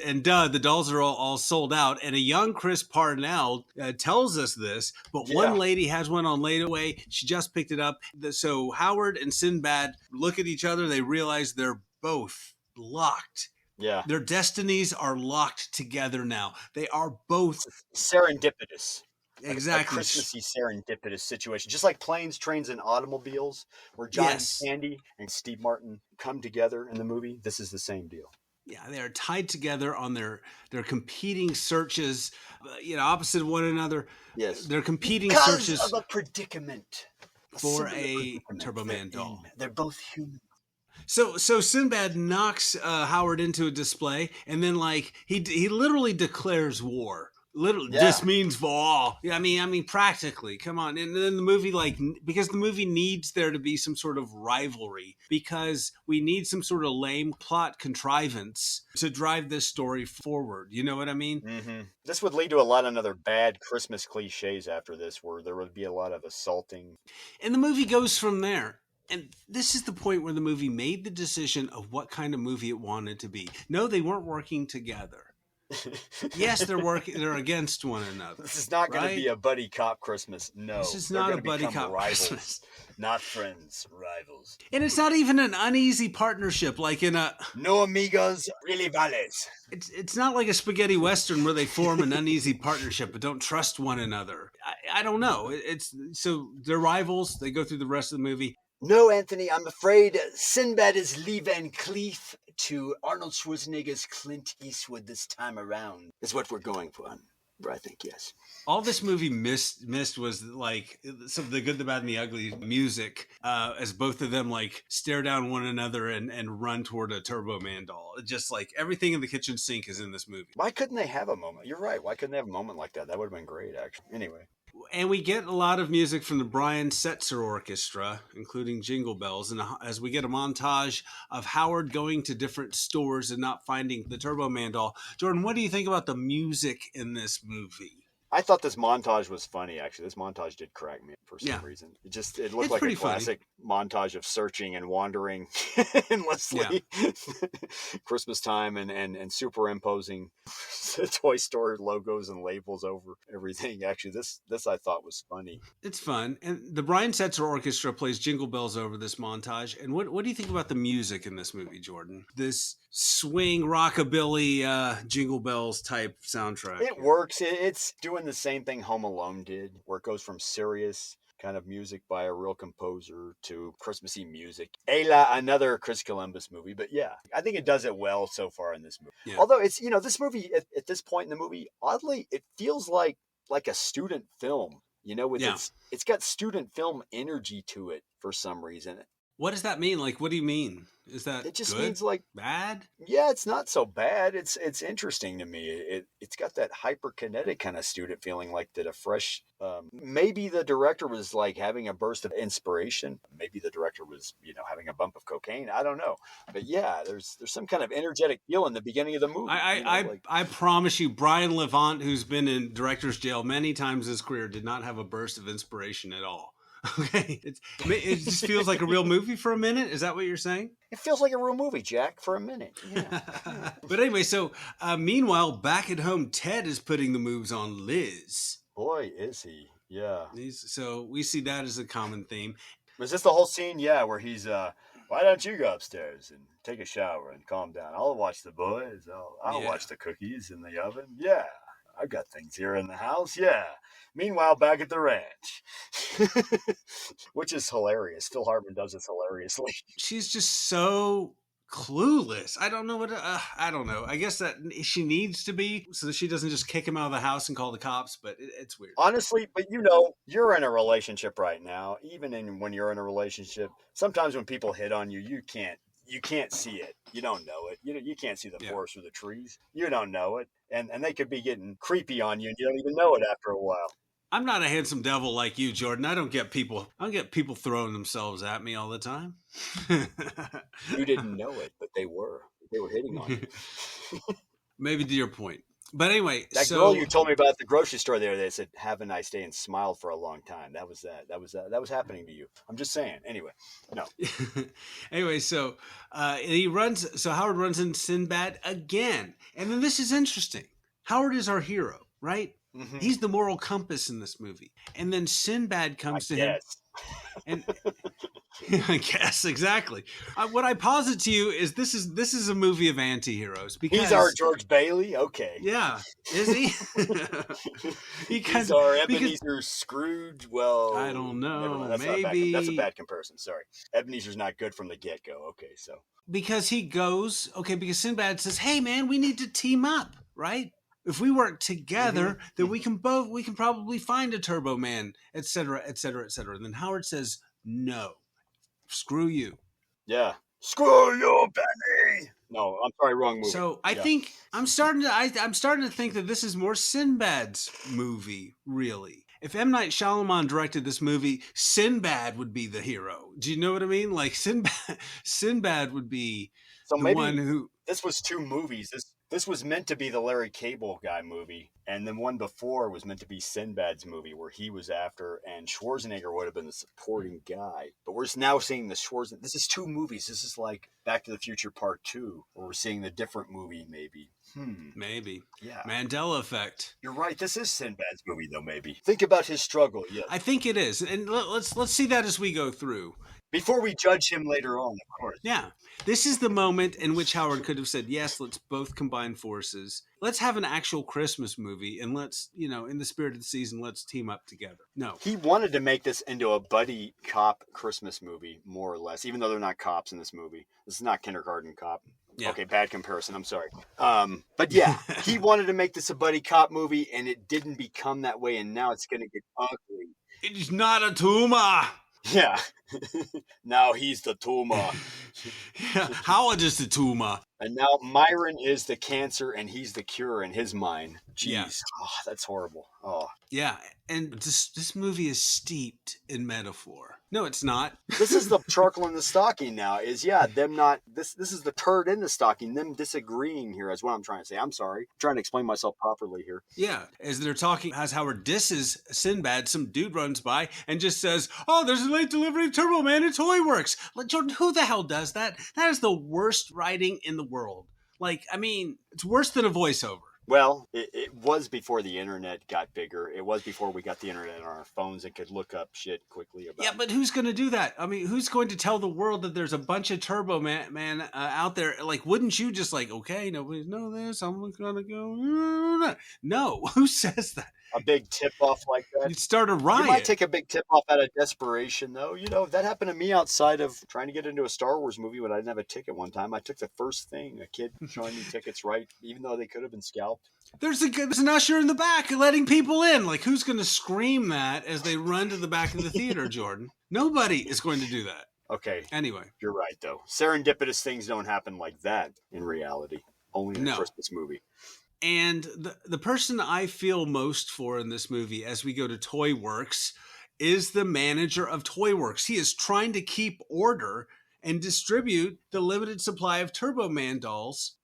and the dolls are all sold out. And a young Chris Parnell tells us this, but one lady has one on layaway. She just picked it up. So Howard and Sinbad look at each other. They realize they're both locked. Yeah. Their destinies are locked together now. They are both serendipitous. Exactly. A Christmassy serendipitous situation. Just like Planes, Trains, and Automobiles, where John Candy and Steve Martin come together in the movie. This is the same deal. Yeah, they are tied together on their competing searches, opposite of one another. Yes. They're competing because searches of a predicament. for a Turbo Man doll. They're both human. So Sinbad knocks Howard into a display, and then he literally declares war. This means war. Yeah, I mean, practically. Come on, and then the movie, because the movie needs there to be some sort of rivalry, because we need some sort of lame plot contrivance to drive this story forward. You know what I mean? Mm-hmm. This would lead to a lot of other bad Christmas cliches after this, where there would be a lot of assaulting, and the movie goes from there. And this is the point where the movie made the decision of what kind of movie it wanted to be. No, they weren't working together. Yes, they're against one another. This is not going to be a buddy cop Christmas. No, this is not a buddy cop rivals, Christmas. Not friends, rivals. And it's not even an uneasy partnership like in a no amigos, really vales. It's not like a spaghetti western where they form an uneasy partnership but don't trust one another. I don't know. It's so they're rivals. They go through the rest of the movie. No, Anthony, I'm afraid Sinbad is Lee Van Cleef to Arnold Schwarzenegger's Clint Eastwood this time around. Is what we're going for, I think, yes. All this movie missed was some of the good, the bad, and the ugly music as both of them stare down one another and run toward a Turbo Man doll. Just everything in the kitchen sink is in this movie. Why couldn't they have a moment? You're right. Why couldn't they have a moment like that? That would have been great, actually. Anyway. And we get a lot of music from the Brian Setzer Orchestra, including Jingle Bells. And as we get a montage of Howard going to different stores and not finding the Turbo Man doll. Jordan, what do you think about the music in this movie? I thought this montage was funny, actually. This montage did crack me for some reason. It looked like a classic montage of searching and wandering endlessly. Yeah. Christmas time and superimposing toy store logos and labels over everything. Actually, this I thought was funny. It's fun. And the Brian Setzer Orchestra plays Jingle Bells over this montage. And what do you think about the music in this movie, Jordan? This swing rockabilly Jingle Bells type soundtrack. It works. It's doing the same thing Home Alone did, where it goes from serious kind of music by a real composer to Christmassy music. Another Chris Columbus movie, but yeah, I think it does it well so far in this movie. Yeah. Although it's, this movie at this point in the movie, oddly, it feels like a student film, it's got student film energy to it for some reason. What does that mean? What do you mean? Is that it just good? Means bad? Yeah, it's not so bad. It's interesting to me. It's got that hyperkinetic kind of student feeling, that a fresh. Maybe the director was having a burst of inspiration. Maybe the director was having a bump of cocaine. I don't know, but yeah, there's some kind of energetic feel in the beginning of the movie. I promise you, Brian Levant, who's been in director's jail many times in his career, did not have a burst of inspiration at all. Okay, it just feels like a real movie for a minute. Is that what you're saying? It feels like a real movie, Jack, for a minute. Yeah. But anyway, so meanwhile, back at home, Ted is putting the moves on Liz. Boy, is he. Yeah. So we see that as a common theme. Was this the whole scene? Yeah, where he's, why don't you go upstairs and take a shower and calm down? I'll watch the boys. I'll watch the cookies in the oven. Yeah. I've got things here in the house. Yeah. Meanwhile, back at the ranch, which is hilarious. Phil Hartman does this hilariously. She's just so clueless. I don't know what. I don't know. I guess that she needs to be so that she doesn't just kick him out of the house and call the cops. But it's weird. Honestly, but you're in a relationship right now. Even when you're in a relationship, sometimes when people hit on you, you can't you can't see it. You don't know it. You can't see the forest or the trees. You don't know it. And they could be getting creepy on you and you don't even know it after a while. I'm not a handsome devil like you, Jordan. I don't get people throwing themselves at me all the time. You didn't know it, but they were. They were hitting on you. Maybe to your point. But anyway, that girl you told me about at the grocery store there, they said, "Have a nice day," and smiled for a long time. That was happening to you. I'm just saying. Anyway, no. Anyway, so Howard runs into Sinbad again. And then this is interesting. Howard is our hero, right? Mm-hmm. He's the moral compass in this movie. And then Sinbad comes to him. And I guess exactly. What I posit to you is this is a movie of anti-heroes because he's our George Bailey. Okay, yeah, is he? He's our Ebenezer Scrooge. Well, I don't know. Maybe that's a bad comparison. Sorry, Ebenezer's not good from the get-go. Okay, so because Sinbad says, "Hey, man, we need to team up, right? If we work together, then we can probably find a Turbo Man, et cetera, et cetera, et cetera." And then Howard says, "No, screw you." Yeah, screw you, Benny. No, I'm sorry, wrong movie. So I think I'm starting to think that this is more Sinbad's movie, really. If M. Night Shyamalan directed this movie, Sinbad would be the hero. Do you know what I mean? Like Sinbad would be one who. This was two movies. This was meant to be the Larry Cable Guy movie, and then one before was meant to be Sinbad's movie, where he was after, and Schwarzenegger would have been the supporting guy. But we're now seeing the Schwarzenegger. This is two movies. This is like Back to the Future Part 2, where we're seeing the different movie, maybe. Maybe. Yeah. Mandela effect. You're right. This is Sinbad's movie, though, maybe. Think about his struggle, yes. I think it is. And let's see that as we go through. Before we judge him later on, of course. Yeah. This is the moment in which Howard could have said, yes, let's both combine forces. Let's have an actual Christmas movie. And let's, in the spirit of the season, let's team up together. No. He wanted to make this into a buddy cop Christmas movie, more or less, even though they're not cops in this movie. This is not Kindergarten Cop. Yeah. Okay, bad comparison. I'm sorry. But yeah, he wanted to make this a buddy cop movie, and it didn't become that way. And now it's going to get ugly. It's not a tumor. Yeah. Now he's the tumor. Yeah, Howard is the tumor. And now Myron is the cancer and he's the cure in his mind. Jeez. Yeah. Oh, that's horrible. Oh. Yeah. And this movie is steeped in metaphor. No, it's not. This is the charcoal in the stocking now. Them not this is the turd in the stocking, them disagreeing here is what I'm trying to say. I'm sorry. I'm trying to explain myself properly here. Yeah. As they're talking, as Howard disses Sinbad, some dude runs by and just says, "Oh, there's a late delivery of Turbo Man at Toy Works." Like, Jordan, who the hell does that? That is the worst writing in the world. Like, I mean, it's worse than a voiceover. Well, it was before the internet got bigger. It was before we got the internet on our phones and could look up shit quickly about. Yeah, but who's going to do that? I mean, who's going to tell the world that there's a bunch of Turbo Man out there? Like, wouldn't you just like, okay, nobody knows this, I'm going to go. No, who says that? A big tip-off like that. You'd start a riot. You might take a big tip-off out of desperation, though. That happened to me outside of trying to get into a Star Wars movie when I didn't have a ticket one time. I took the first thing, a kid showing me tickets, right, even though they could have been scalped. There's an usher in the back letting people in. Like, who's going to scream that as they run to the back of the theater, Jordan? Nobody is going to do that. Okay. Anyway. You're right, though. Serendipitous things don't happen like that in reality. Only in a Christmas movie. And the person I feel most for in this movie as we go to Toy Works is the manager of Toy Works. He is trying to keep order and distribute the limited supply of Turbo Man dolls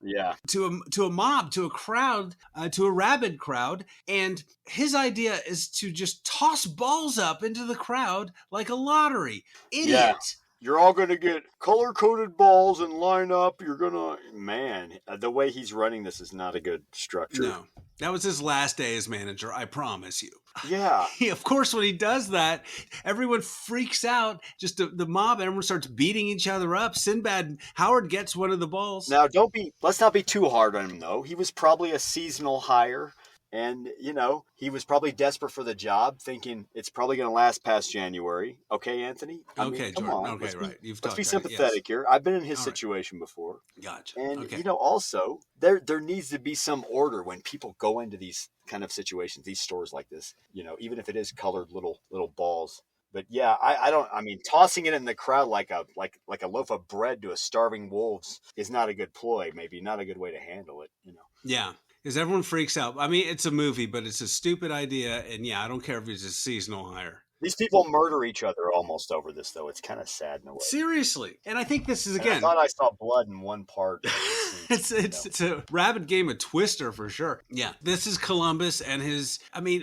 to a mob, to a crowd, to a rabid crowd. And his idea is to just toss balls up into the crowd like a lottery. Idiot. Yeah. You're all going to get color-coded balls and line up. You're going to... Man, the way he's running this is not a good structure. No. That was his last day as manager, I promise you. Yeah. Of course, when he does that, everyone freaks out. Just the mob, everyone starts beating each other up. Sinbad, Howard gets one of the balls. Now, let's not be too hard on him, though. He was probably a seasonal hire. And, he was probably desperate for the job, thinking it's probably going to last past January. Okay, Anthony? Okay, come Jordan. on. Okay, right. Let's be sympathetic here. I've been in his situation before. Gotcha. And, also, there needs to be some order when people go into these kind of situations, these stores like this, even if it is colored little balls. But yeah, I mean, tossing it in the crowd like a loaf of bread to a starving wolves is not a good ploy. Maybe not a good way to handle it. Yeah, because everyone freaks out. I mean, it's a movie, but it's a stupid idea. And yeah, I don't care if it's a seasonal hire. These people murder each other almost over this, though. It's kind of sad in a way. Seriously. And I think this is, And again, I thought I saw blood in one part. it's a rabid game of Twister for sure. Yeah, this is Columbus and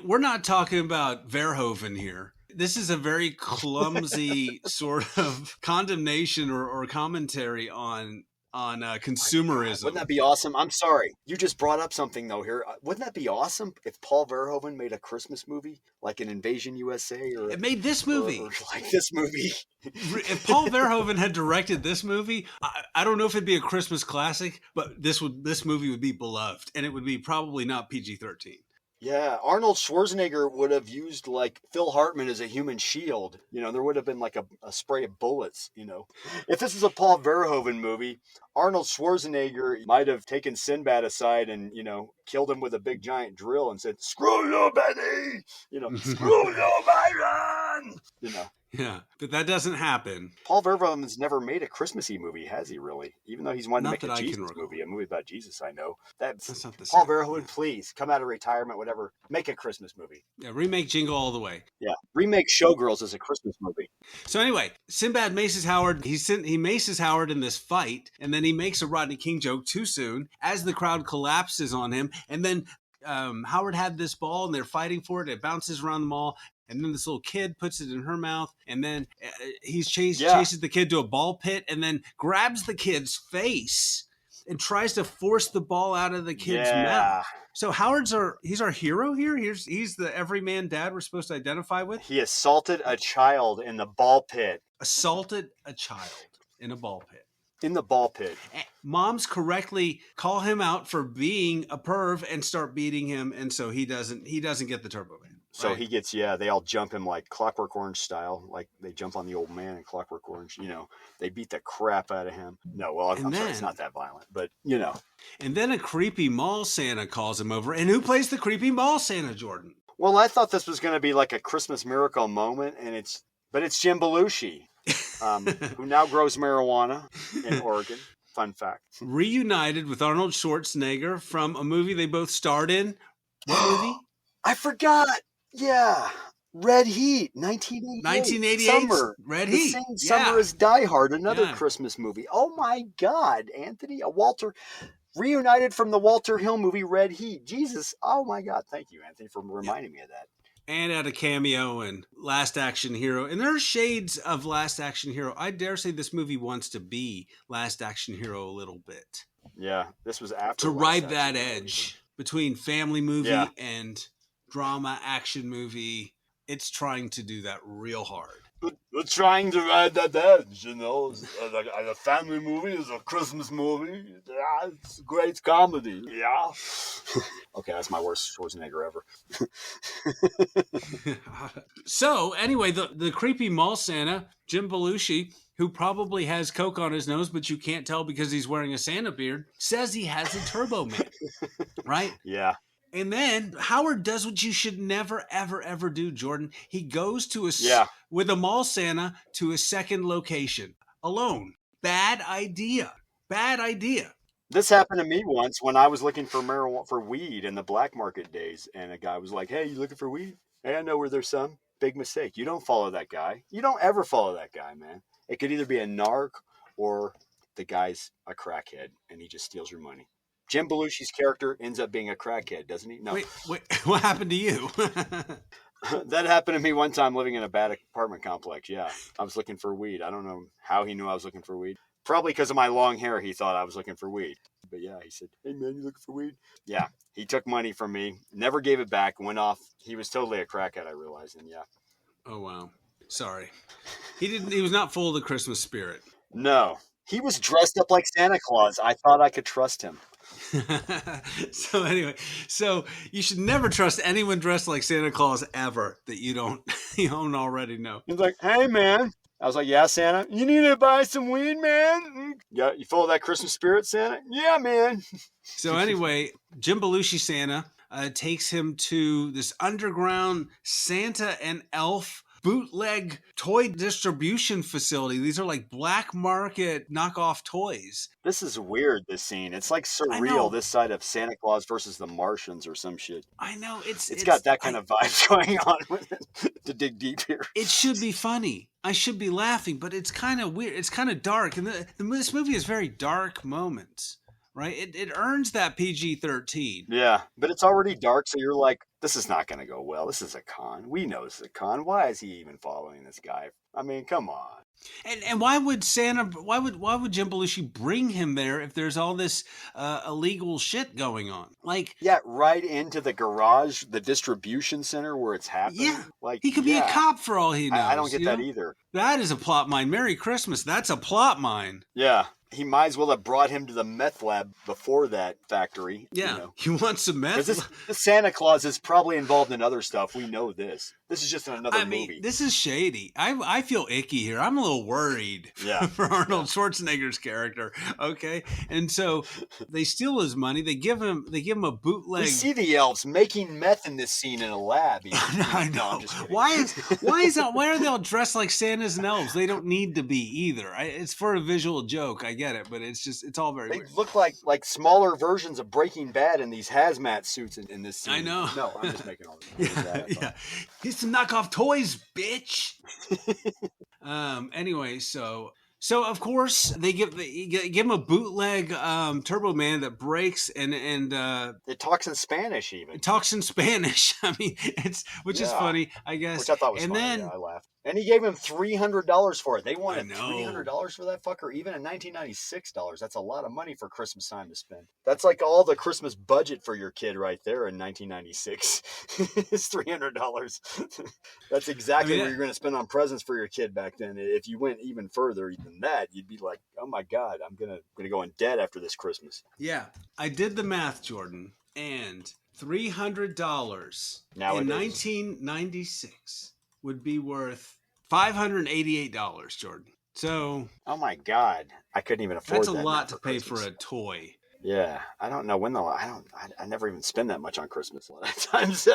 we're not talking about Verhoeven here. This is a very clumsy sort of condemnation or commentary on consumerism. Wouldn't that be awesome? I'm sorry. You just brought up something, though, here. Wouldn't that be awesome if Paul Verhoeven made a Christmas movie like an Invasion USA? It made this movie. Or like this movie. If Paul Verhoeven had directed this movie, I don't know if it'd be a Christmas classic, but this movie would be beloved, and it would be probably not PG-13. Yeah, Arnold Schwarzenegger would have used like Phil Hartman as a human shield. There would have been like a spray of bullets. If this was a Paul Verhoeven movie, Arnold Schwarzenegger might have taken Sinbad aside and killed him with a big giant drill and said, "Screw you, Benny!" "Screw you, Byron!" Yeah, but that doesn't happen. Paul Verhoeven's never made a Christmassy movie, has he really? Even though he's wanted to make a Jesus movie, a movie about Jesus, I know. That's not the Paul Verhoeven, please, come out of retirement, whatever. Make a Christmas movie. Yeah, remake Jingle All the Way. Yeah, remake Showgirls as a Christmas movie. So anyway, Sinbad maces Howard. He maces Howard in this fight, and then he makes a Rodney King joke too soon as the crowd collapses on him. And then Howard had this ball, and they're fighting for it. It bounces around the mall. And then this little kid puts it in her mouth, and then he chases the kid to a ball pit, and then grabs the kid's face and tries to force the ball out of the kid's mouth. So he's our hero here. He's the everyman dad we're supposed to identify with. He assaulted a child in the ball pit. Assaulted a child in a ball pit. In the ball pit. Moms correctly call him out for being a perv and start beating him, and so he doesn't get the Turbo Man. So he gets, they all jump him like Clockwork Orange style. Like they jump on the old man in Clockwork Orange. They beat the crap out of him. No, well, I'm sorry, it's not that violent, but And then a creepy mall Santa calls him over. And who plays the creepy mall Santa, Jordan? Well, I thought this was going to be like a Christmas miracle moment, but it's Jim Belushi, who now grows marijuana in Oregon. Fun fact. Reunited with Arnold Schwarzenegger from a movie they both starred in. What movie? I forgot. Yeah. Red Heat, 1988. Summer. Red Heat. The same summer as Die Hard, another Christmas movie. Oh my God, Anthony. Reunited from the Walter Hill movie Red Heat. Jesus. Oh my God. Thank you, Anthony, for reminding me of that. And had a cameo in Last Action Hero. And there are shades of Last Action Hero. I dare say this movie wants to be Last Action Hero a little bit. Yeah, this was after. To ride that edge between family movie and drama action movie. It's trying to do that real hard. We're trying to ride that edge, A family movie is a Christmas movie. Yeah, it's a great comedy. Yeah. Okay, that's my worst Schwarzenegger ever. So, anyway, the creepy mall Santa, Jim Belushi, who probably has Coke on his nose, but you can't tell because he's wearing a Santa beard, says he has a Turbo Man. Right? Yeah. And then Howard does what you should never, ever, ever do, Jordan. He goes with a mall Santa to a second location alone. Bad idea. Bad idea. This happened to me once when I was looking for weed in the black market days, and a guy was like, "Hey, you looking for weed? Hey, I know where there's some." Big mistake. You don't follow that guy. You don't ever follow that guy, man. It could either be a narc or the guy's a crackhead, and he just steals your money. Jim Belushi's character ends up being a crackhead, doesn't he? No. Wait, what happened to you? That happened to me one time living in a bad apartment complex. Yeah, I was looking for weed. I don't know how he knew I was looking for weed. Probably because of my long hair, he thought I was looking for weed. But yeah, he said, "Hey man, you looking for weed?" Yeah, he took money from me, never gave it back, went off. He was totally a crackhead, I realized, and yeah. Oh, wow. Sorry. He was not full of the Christmas spirit. No. He was dressed up like Santa Claus. I thought I could trust him. So anyway, you should never trust anyone dressed like Santa Claus ever that you don't already know. He's like, "Hey man." I was like, "Yeah, Santa, you need to buy some weed, man?" "Yeah, you full of that Christmas spirit, Santa?" "Yeah, man." So anyway, Jim Belushi Santa takes him to this underground Santa and elf bootleg toy distribution facility. These are like black market knockoff toys. This is weird, this scene. It's like surreal this side of Santa Claus versus the Martians or some shit. I know. It's got that kind of vibes going on with it, to dig deep here. It should be funny. I should be laughing, but it's kind of weird. It's kind of dark. And this movie has very dark moments, right? It earns that PG-13. Yeah, but it's already dark, so you're like, this is not going to go well. This is a con. We know this is a con. Why is he even following this guy? I mean, come on. And why would Jim Belushi bring him there if there's all this illegal shit going on? Like, yeah, right into the garage, the distribution center where it's happening. Yeah, like he could be a cop for all he knows. I don't get that either. That is a plot mine. Merry Christmas. That's a plot mine. Yeah. He might as well have brought him to the meth lab before that factory. Yeah, you know. You want some meth? This Santa Claus is probably involved in other stuff. We know this. This is just another movie. This is shady. I feel icky here. I'm a little worried for Arnold Schwarzenegger's character. Okay, and so they steal his money. They give him a bootleg. We see the elves making meth in this scene in a lab. I know. No, I'm just kidding. Why are they all dressed like Santas and elves? They don't need to be either. It's for a visual joke. I get it, but it's all very weird. They look like smaller versions of Breaking Bad in these hazmat suits in this scene. I know. No, I'm just making all this. Yeah. Here's some knockoff toys, bitch. Anyway, so of course they give him a bootleg Turbo Man that breaks and it talks in Spanish even. It talks in Spanish. I mean, which is funny, I guess. Which I thought was funny. Then, I laughed. And he gave him $300 for it. They wanted $300 for that fucker, even in $1996. That's a lot of money for Christmas time to spend. That's like all the Christmas budget for your kid right there in 1996. It's $300. That's exactly what you're going to spend on presents for your kid back then. If you went even further than that, you'd be like, oh my God, I'm gonna go in debt after this Christmas. Yeah, I did the math, Jordan, and $300 in 1996 would be worth $588, Jordan. So, oh my God, I couldn't even afford that. That's a lot to pay for a toy. Yeah, I don't know when I never even spend that much on Christmas a lot of times.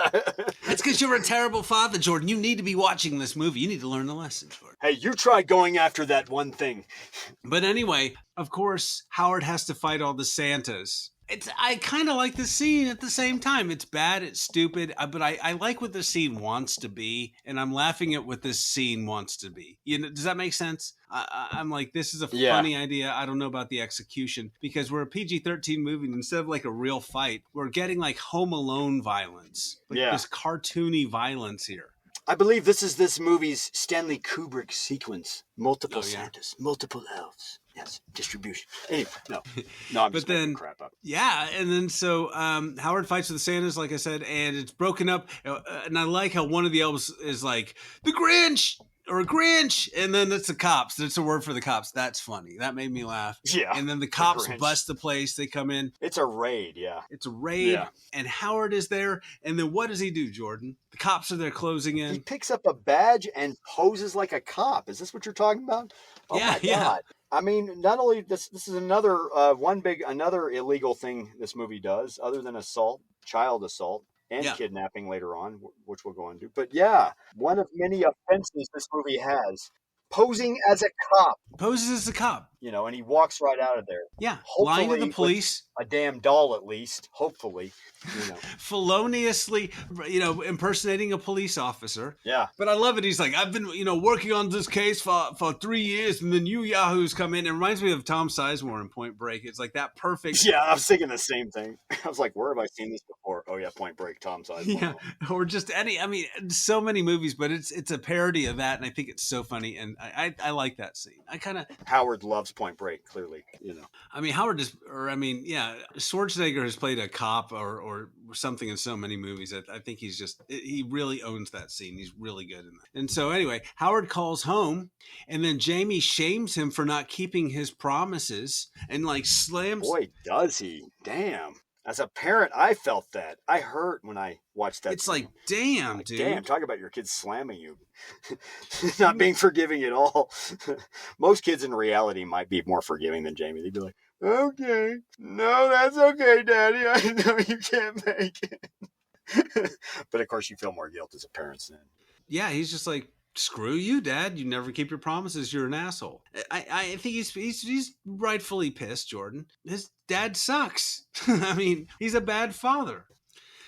That's because you're a terrible father, Jordan. You need to be watching this movie. You need to learn the lesson, Jordan. Hey, you try going after that one thing. But anyway, of course, Howard has to fight all the Santas. I kind of like the scene at the same time. It's bad, it's stupid, but I like what the scene wants to be, and I'm laughing at what this scene wants to be. You know, does that make sense? I'm like, this is a funny idea. I don't know about the execution, because we're a PG-13 movie, and instead of like a real fight, we're getting like Home Alone violence, this cartoony violence here. I believe this is this movie's Stanley Kubrick sequence. Multiple Santas, multiple elves. Yes, distribution. Anyway, no, I'm just making crap up. Yeah, and then so Howard fights with the Santas, like I said, and it's broken up. And I like how one of the elves is like, the Grinch! Or Grinch, and then it's the cops. That's a word for the cops. That's funny. That made me laugh. Yeah. And then the cops bust the place. They come in. It's a raid, yeah. It's a raid, and Howard is there. And then what does he do, Jordan? The cops are there closing in. He picks up a badge and poses like a cop. Is this what you're talking about? Oh my God. I mean, not only this is another another illegal thing this movie does, other than assault, child assault. And kidnapping later on, which we'll go into. But one of many offenses this movie has. Posing as a cop. Poses as a cop. You know, and he walks right out of there. Yeah, lying to the police. A damn doll, at least. Hopefully. You know. Feloniously, impersonating a police officer. Yeah. But I love it. He's like, I've been, working on this case for 3 years, and then you yahoos come in. It reminds me of Tom Sizemore in Point Break. It's like that perfect. Yeah, I was thinking the same thing. I was like, where have I seen this before? Oh, yeah, Point Break, Tom Sizemore. Yeah, or just so many movies, but it's a parody of that, and I think it's so funny, and I like that scene. Howard loves Point Break, clearly, I mean, Schwarzenegger has played a cop or something in so many movies. I think he really owns that scene. He's really good in that. And so anyway, Howard calls home, and then Jamie shames him for not keeping his promises and like slams. Boy, does he. Damn. As a parent, I felt that. I hurt when I watched that. It's like, damn, dude. Damn, talk about your kids slamming you. Not being forgiving at all. Most kids in reality might be more forgiving than Jamie. They'd be like, okay. No, that's okay, Daddy. I know you can't make it. But of course, you feel more guilt as a parent then. Yeah, he's just like, screw you, Dad. You never keep your promises. You're an asshole. I think he's rightfully pissed, Jordan. His dad sucks. I mean, he's a bad father.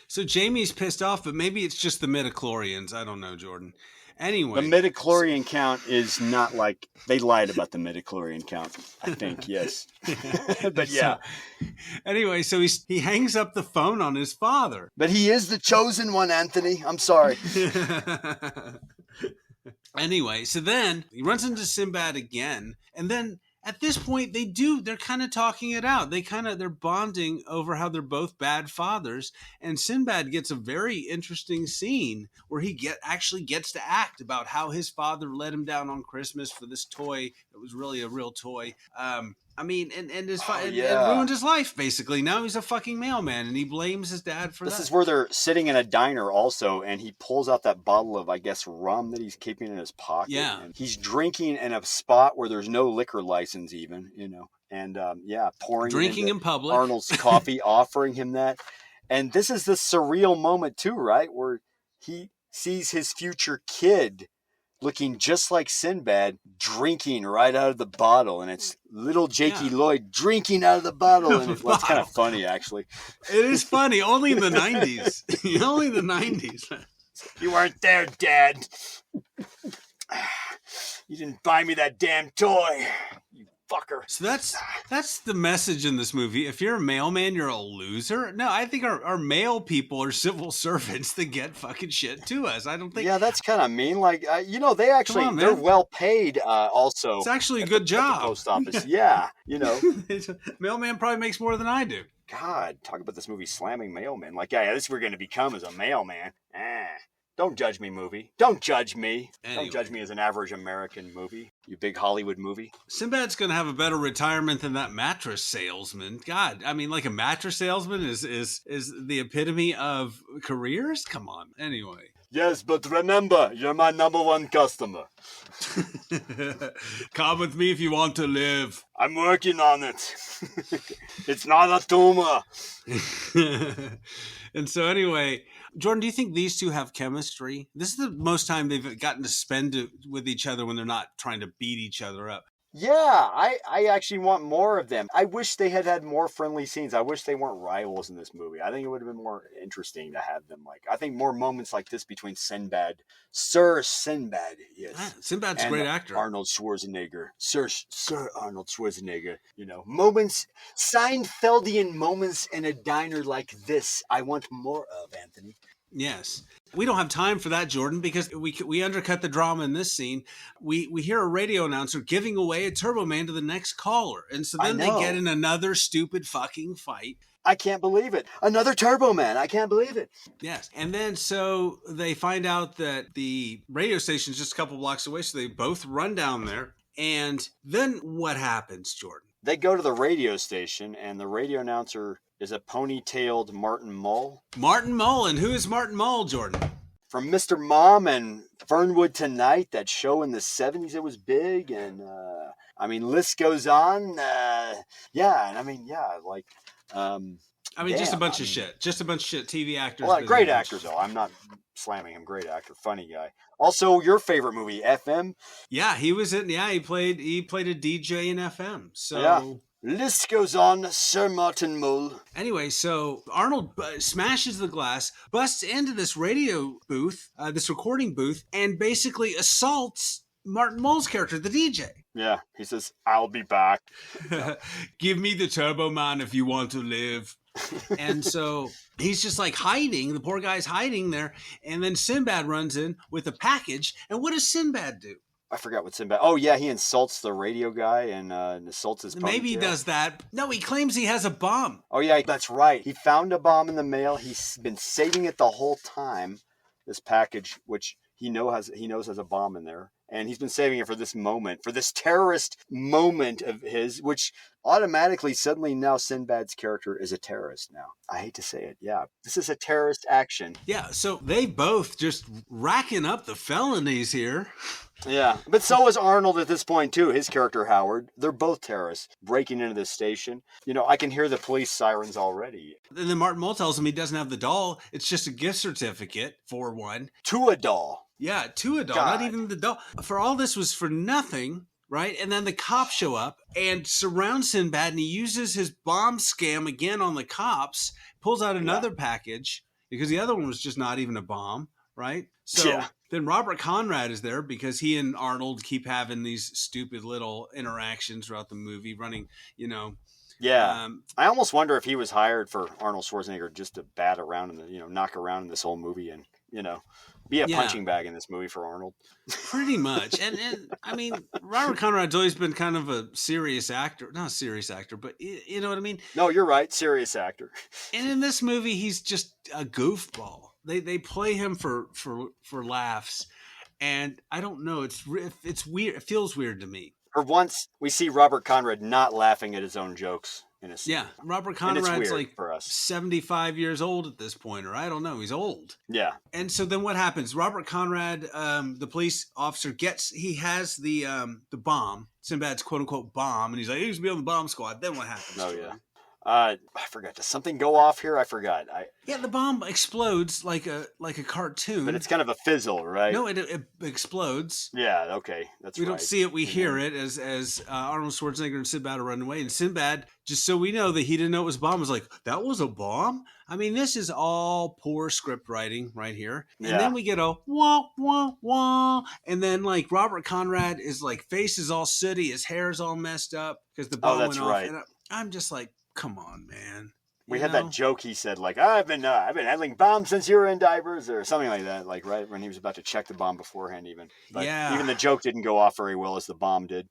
So Jamie's pissed off, but maybe it's just the midichlorians. I don't know, Jordan. Anyway. The midichlorian count is not like... They lied about the midichlorian count, I think, yes. But yeah. Anyway, so he hangs up the phone on his father. But he is the chosen one, Anthony. I'm sorry. Anyway, so then he runs into Sinbad again, and then at this point they're kind of talking it out. They're bonding over how they're both bad fathers, and Sinbad gets a very interesting scene where he actually gets to act about how his father let him down on Christmas for this toy that was really a real toy. It ruined his life, basically. Now he's a fucking mailman, and he blames his dad for that. This is where they're sitting in a diner also, and he pulls out that bottle of, I guess, rum that he's keeping in his pocket. Yeah. And he's drinking in a spot where there's no liquor license even, and, pouring drinking in public. Arnold's coffee, offering him that. And this is the surreal moment, too, right? Where he sees his future kid looking just like Sinbad, drinking right out of the bottle. And it's little Jakey Lloyd drinking out of the bottle. And it's kind of funny, actually. It is funny. Only in the 90s. Only the 90s. You weren't there, Dad. You didn't buy me that damn toy. You fucker. So that's the message in this movie. If you're a mailman, you're a loser. No, I think our mail people are civil servants that get fucking shit to us. I don't think. Yeah, that's kind of mean. Like, they actually, they're well paid also. It's actually a good job. At the post office. Yeah, Mailman probably makes more than I do. God, talk about this movie slamming mailmen. Like, yeah, this we're going to become as a mailman. Don't judge me, movie. Don't judge me. Anyway. Don't judge me as an average American movie. You big Hollywood movie. Sinbad's going to have a better retirement than that mattress salesman. God, I mean, like a mattress salesman is the epitome of careers? Come on. Anyway. Yes, but remember, you're my number one customer. Come with me if you want to live. I'm working on it. It's not a tumor. And so anyway, Jordan, do you think these two have chemistry? This is the most time they've gotten to spend it with each other when they're not trying to beat each other up. Yeah, I actually want more of them. I wish they had more friendly scenes. I wish they weren't rivals in this movie. I think it would have been more interesting to have them I think more moments like this between Sir Sinbad, yes. Sinbad's a great actor. Arnold Schwarzenegger. Sir Arnold Schwarzenegger. Moments, Seinfeldian moments in a diner like this. I want more of, Anthony. Yes. We don't have time for that, Jordan, because we undercut the drama in this scene. We hear a radio announcer giving away a Turbo Man to the next caller. And so then they get in another stupid fucking fight. I can't believe it. Another Turbo Man. I can't believe it. Yes. And then so they find out that the radio station is just a couple blocks away. So they both run down there. And then what happens, Jordan? They go to the radio station and the radio announcer is a ponytailed Martin Mull. Martin Mull. And who is Martin Mull, Jordan? From Mr. Mom and Fernwood Tonight, that show in the 70s that was big. And, list goes on. Just a bunch of shit. Just a bunch of shit. TV actors. Well, great actors, though. I'm not slamming him. Great actor. Funny guy. Also, your favorite movie, FM. Yeah, he was in. Yeah, he played a DJ in FM. So. Yeah. List goes on, Sir Martin Mull. Anyway, so Arnold smashes the glass, busts into this radio booth, this recording booth, and basically assaults Martin Mull's character, the DJ. Yeah, he says, I'll be back. Give me the Turbo Man if you want to live. And so he's just like hiding. The poor guy's hiding there. And then Sinbad runs in with a package. And what does Sinbad do? I forgot what Sinbad. Oh, yeah, he insults the radio guy and assaults his ponytail. Maybe he does that. No, he claims he has a bomb. Oh, yeah, that's right. He found a bomb in the mail. He's been saving it the whole time, this package, which he knows has a bomb in there. And he's been saving it for this moment, for this terrorist moment of his, which automatically, suddenly now Sinbad's character is a terrorist now. I hate to say it. Yeah, this is a terrorist action. Yeah, so they both just racking up the felonies here. Yeah, but so is Arnold at this point, too. His character, Howard. They're both terrorists breaking into this station. I can hear the police sirens already. And then Martin Mull tells him he doesn't have the doll. It's just a gift certificate for one. To a doll. Yeah, to a doll, God. not even the doll. For all this was for nothing, right? And then the cops show up and surround Sinbad, and he uses his bomb scam again on the cops, pulls out another package, because the other one was just not even a bomb, right? So then Robert Conrad is there because he and Arnold keep having these stupid little interactions throughout the movie, running, you know. Yeah. I almost wonder if he was hired for Arnold Schwarzenegger just to bat around and, you know, knock around in this whole movie and, you know, be a punching bag in this movie for Arnold. Pretty much. And I mean, Robert Conrad's always been kind of a serious actor. Not a serious actor, but you know what I mean? No, you're right. Serious actor. And in this movie, he's just a goofball. They play him for laughs. And I don't know. It's weird. It feels weird to me. For once, we see Robert Conrad not laughing at his own jokes. In a scene. Yeah, Robert Conrad's like for us. 75 years old at this point, or I don't know. He's old. Yeah. And so then what happens? Robert Conrad, the police officer, has the bomb, Sinbad's quote unquote bomb, and he's like, he used to be on the bomb squad. Then what happens? Oh yeah. I forgot. Does something go off here? I forgot. Yeah, the bomb explodes like a cartoon. But it's kind of a fizzle, right? No, it explodes. Yeah, okay. We don't see it, we hear it as Arnold Schwarzenegger and Sinbad are running away. And Sinbad, just so we know that he didn't know it was a bomb, was like, that was a bomb? I mean, this is all poor script writing right here. And then we get a wah, wah, wah. And then like Robert Conrad is like, face is all sooty, his hair's all messed up because the bomb went off. Right. And I'm just like, come on, man. We had that joke he said, like, I've been handling bombs since you were in diapers, or something like that, like, right when he was about to check the bomb beforehand even. But even the joke didn't go off very well as the bomb did.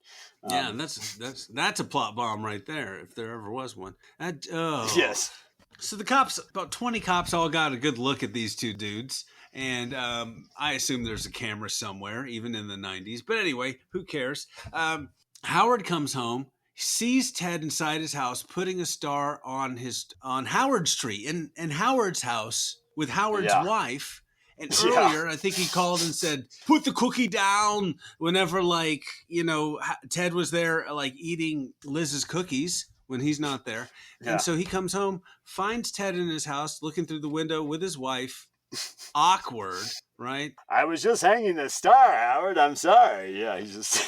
Yeah, and that's a plot bomb right there, if there ever was one. Yes. So the cops, about 20 cops all got a good look at these two dudes. And I assume there's a camera somewhere, even in the 90s. But anyway, who cares? Howard comes home. Sees Ted inside his house putting a star on Howard's tree in Howard's house with Howard's wife. And earlier, I think he called and said, put the cookie down whenever, like, you know, Ted was there, like, eating Liz's cookies when he's not there. Yeah. And so he comes home, finds Ted in his house, looking through the window with his wife. Awkward, right? I was just hanging the star, Howard. I'm sorry. Yeah, he's just...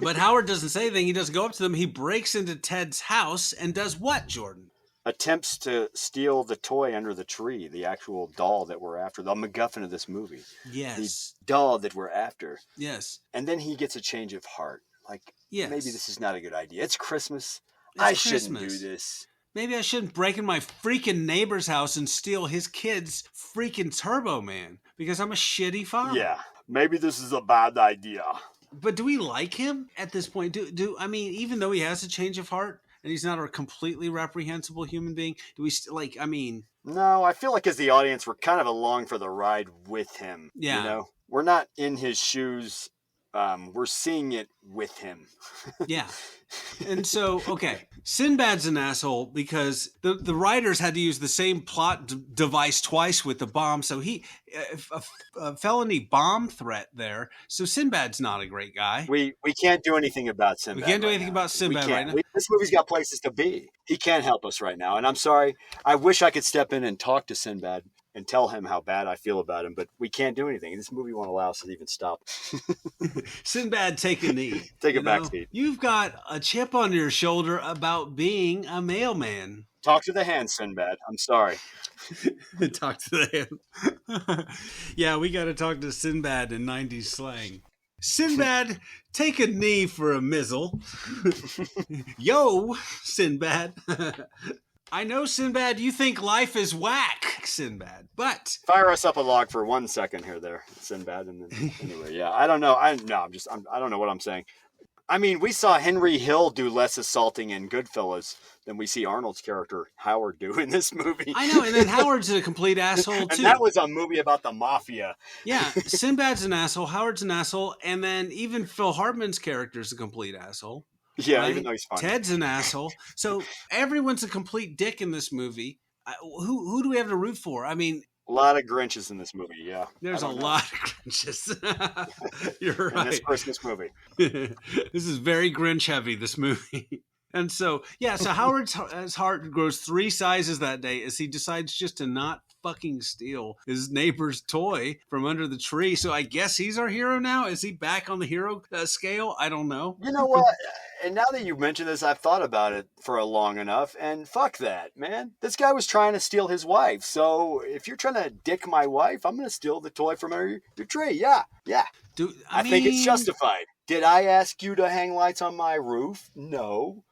But Howard doesn't say anything. He doesn't go up to them. He breaks into Ted's house and does what, Jordan? Attempts to steal the toy under the tree, the actual doll that we're after, the MacGuffin of this movie. Yes. The doll that we're after. Yes. And then he gets a change of heart. Like, maybe this is not a good idea. It's Christmas. Shouldn't do this. Maybe I shouldn't break in my freaking neighbor's house and steal his kid's freaking Turbo Man because I'm a shitty father. Yeah, maybe this is a bad idea. But do we like him at this point? I mean, even though he has a change of heart and he's not a completely reprehensible human being, do we No, I feel like as the audience, we're kind of along for the ride with him. Yeah. You know, we're not in his shoes. We're seeing it with him. Yeah. And so, okay, Sinbad's an asshole because the writers had to use the same plot device twice with the bomb. So a felony bomb threat there. So Sinbad's not a great guy. We can't do anything about Sinbad. We can't do anything about Sinbad right now. This movie's got places to be. He can't help us right now. And I'm sorry. I wish I could step in and talk to Sinbad and tell him how bad I feel about him, but we can't do anything. This movie won't allow us to even stop. Sinbad, take a knee. Take a back seat. You've got a chip on your shoulder about being a mailman. Talk to the hand, Sinbad. I'm sorry. Talk to the hand. Yeah, we got to talk to Sinbad in 90s slang. Sinbad, take a knee for a mizzle. Yo, Sinbad. I know, Sinbad, you think life is whack, Sinbad, but... Fire us up a log for 1 second here, Sinbad, and then, anyway, yeah, I don't know, I don't know what I'm saying. I mean, we saw Henry Hill do less assaulting in Goodfellas than we see Arnold's character, Howard, do in this movie. I know, and then Howard's a complete asshole, too. And that was a movie about the mafia. Yeah, Sinbad's an asshole, Howard's an asshole, and then even Phil Hartman's character is a complete asshole. Yeah, right? even though he's funny. Ted's an asshole. So everyone's a complete dick in this movie. Who do we have to root for? I mean... A lot of Grinches in this movie, yeah. There's a lot of Grinches. You're right. In this Christmas movie. This is very Grinch heavy, this movie. So Howard's heart grows 3 sizes that day as he decides just to not fucking steal his neighbor's toy from under the tree. So I guess he's our hero now. Is he back on the hero scale? I don't know. You know what? And now that you mention this, I've thought about it for a long enough, and fuck that, man. This guy was trying to steal his wife, so if you're trying to dick my wife, I'm going to steal the toy from your tree. Yeah. I think it's justified. Did I ask you to hang lights on my roof? No.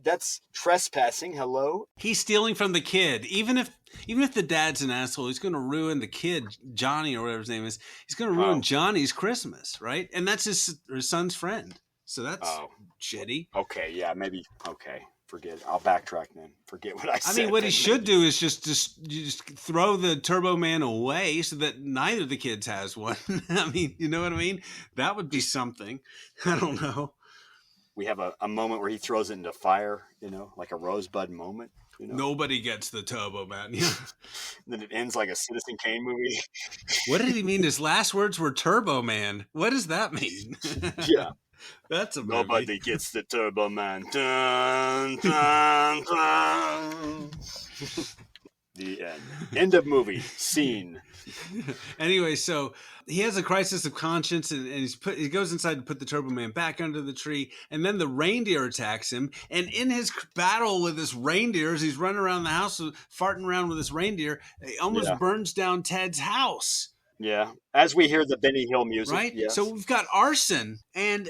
That's trespassing. Hello? He's stealing from the kid. Even if the dad's an asshole, he's going to ruin the kid, Johnny or whatever his name is. He's going to ruin Johnny's Christmas, right? And that's his son's friend. So that's shitty. Okay, yeah, maybe. Okay, forget it. I'll backtrack then. Forget what I said. I mean, what he should do is just throw the Turbo Man away so that neither of the kids has one. I mean, you know what I mean? That would be something. I don't know. We have a moment where he throws it into fire, like a Rosebud moment. Nobody gets the Turbo Man. Yeah. Then it ends like a Citizen Kane movie. What did he mean? His last words were Turbo Man. What does that mean? Yeah. That's a movie. Nobody gets the Turbo Man. Dun, dun, dun. The end. End of movie. Scene. Anyway, so he has a crisis of conscience, and he goes inside to put the Turbo Man back under the tree, and then the reindeer attacks him. And in his battle with this reindeer, as he's running around the house farting around with this reindeer, he almost burns down Ted's house. Yeah, as we hear the Benny Hill music, right? Yes. So we've got arson, and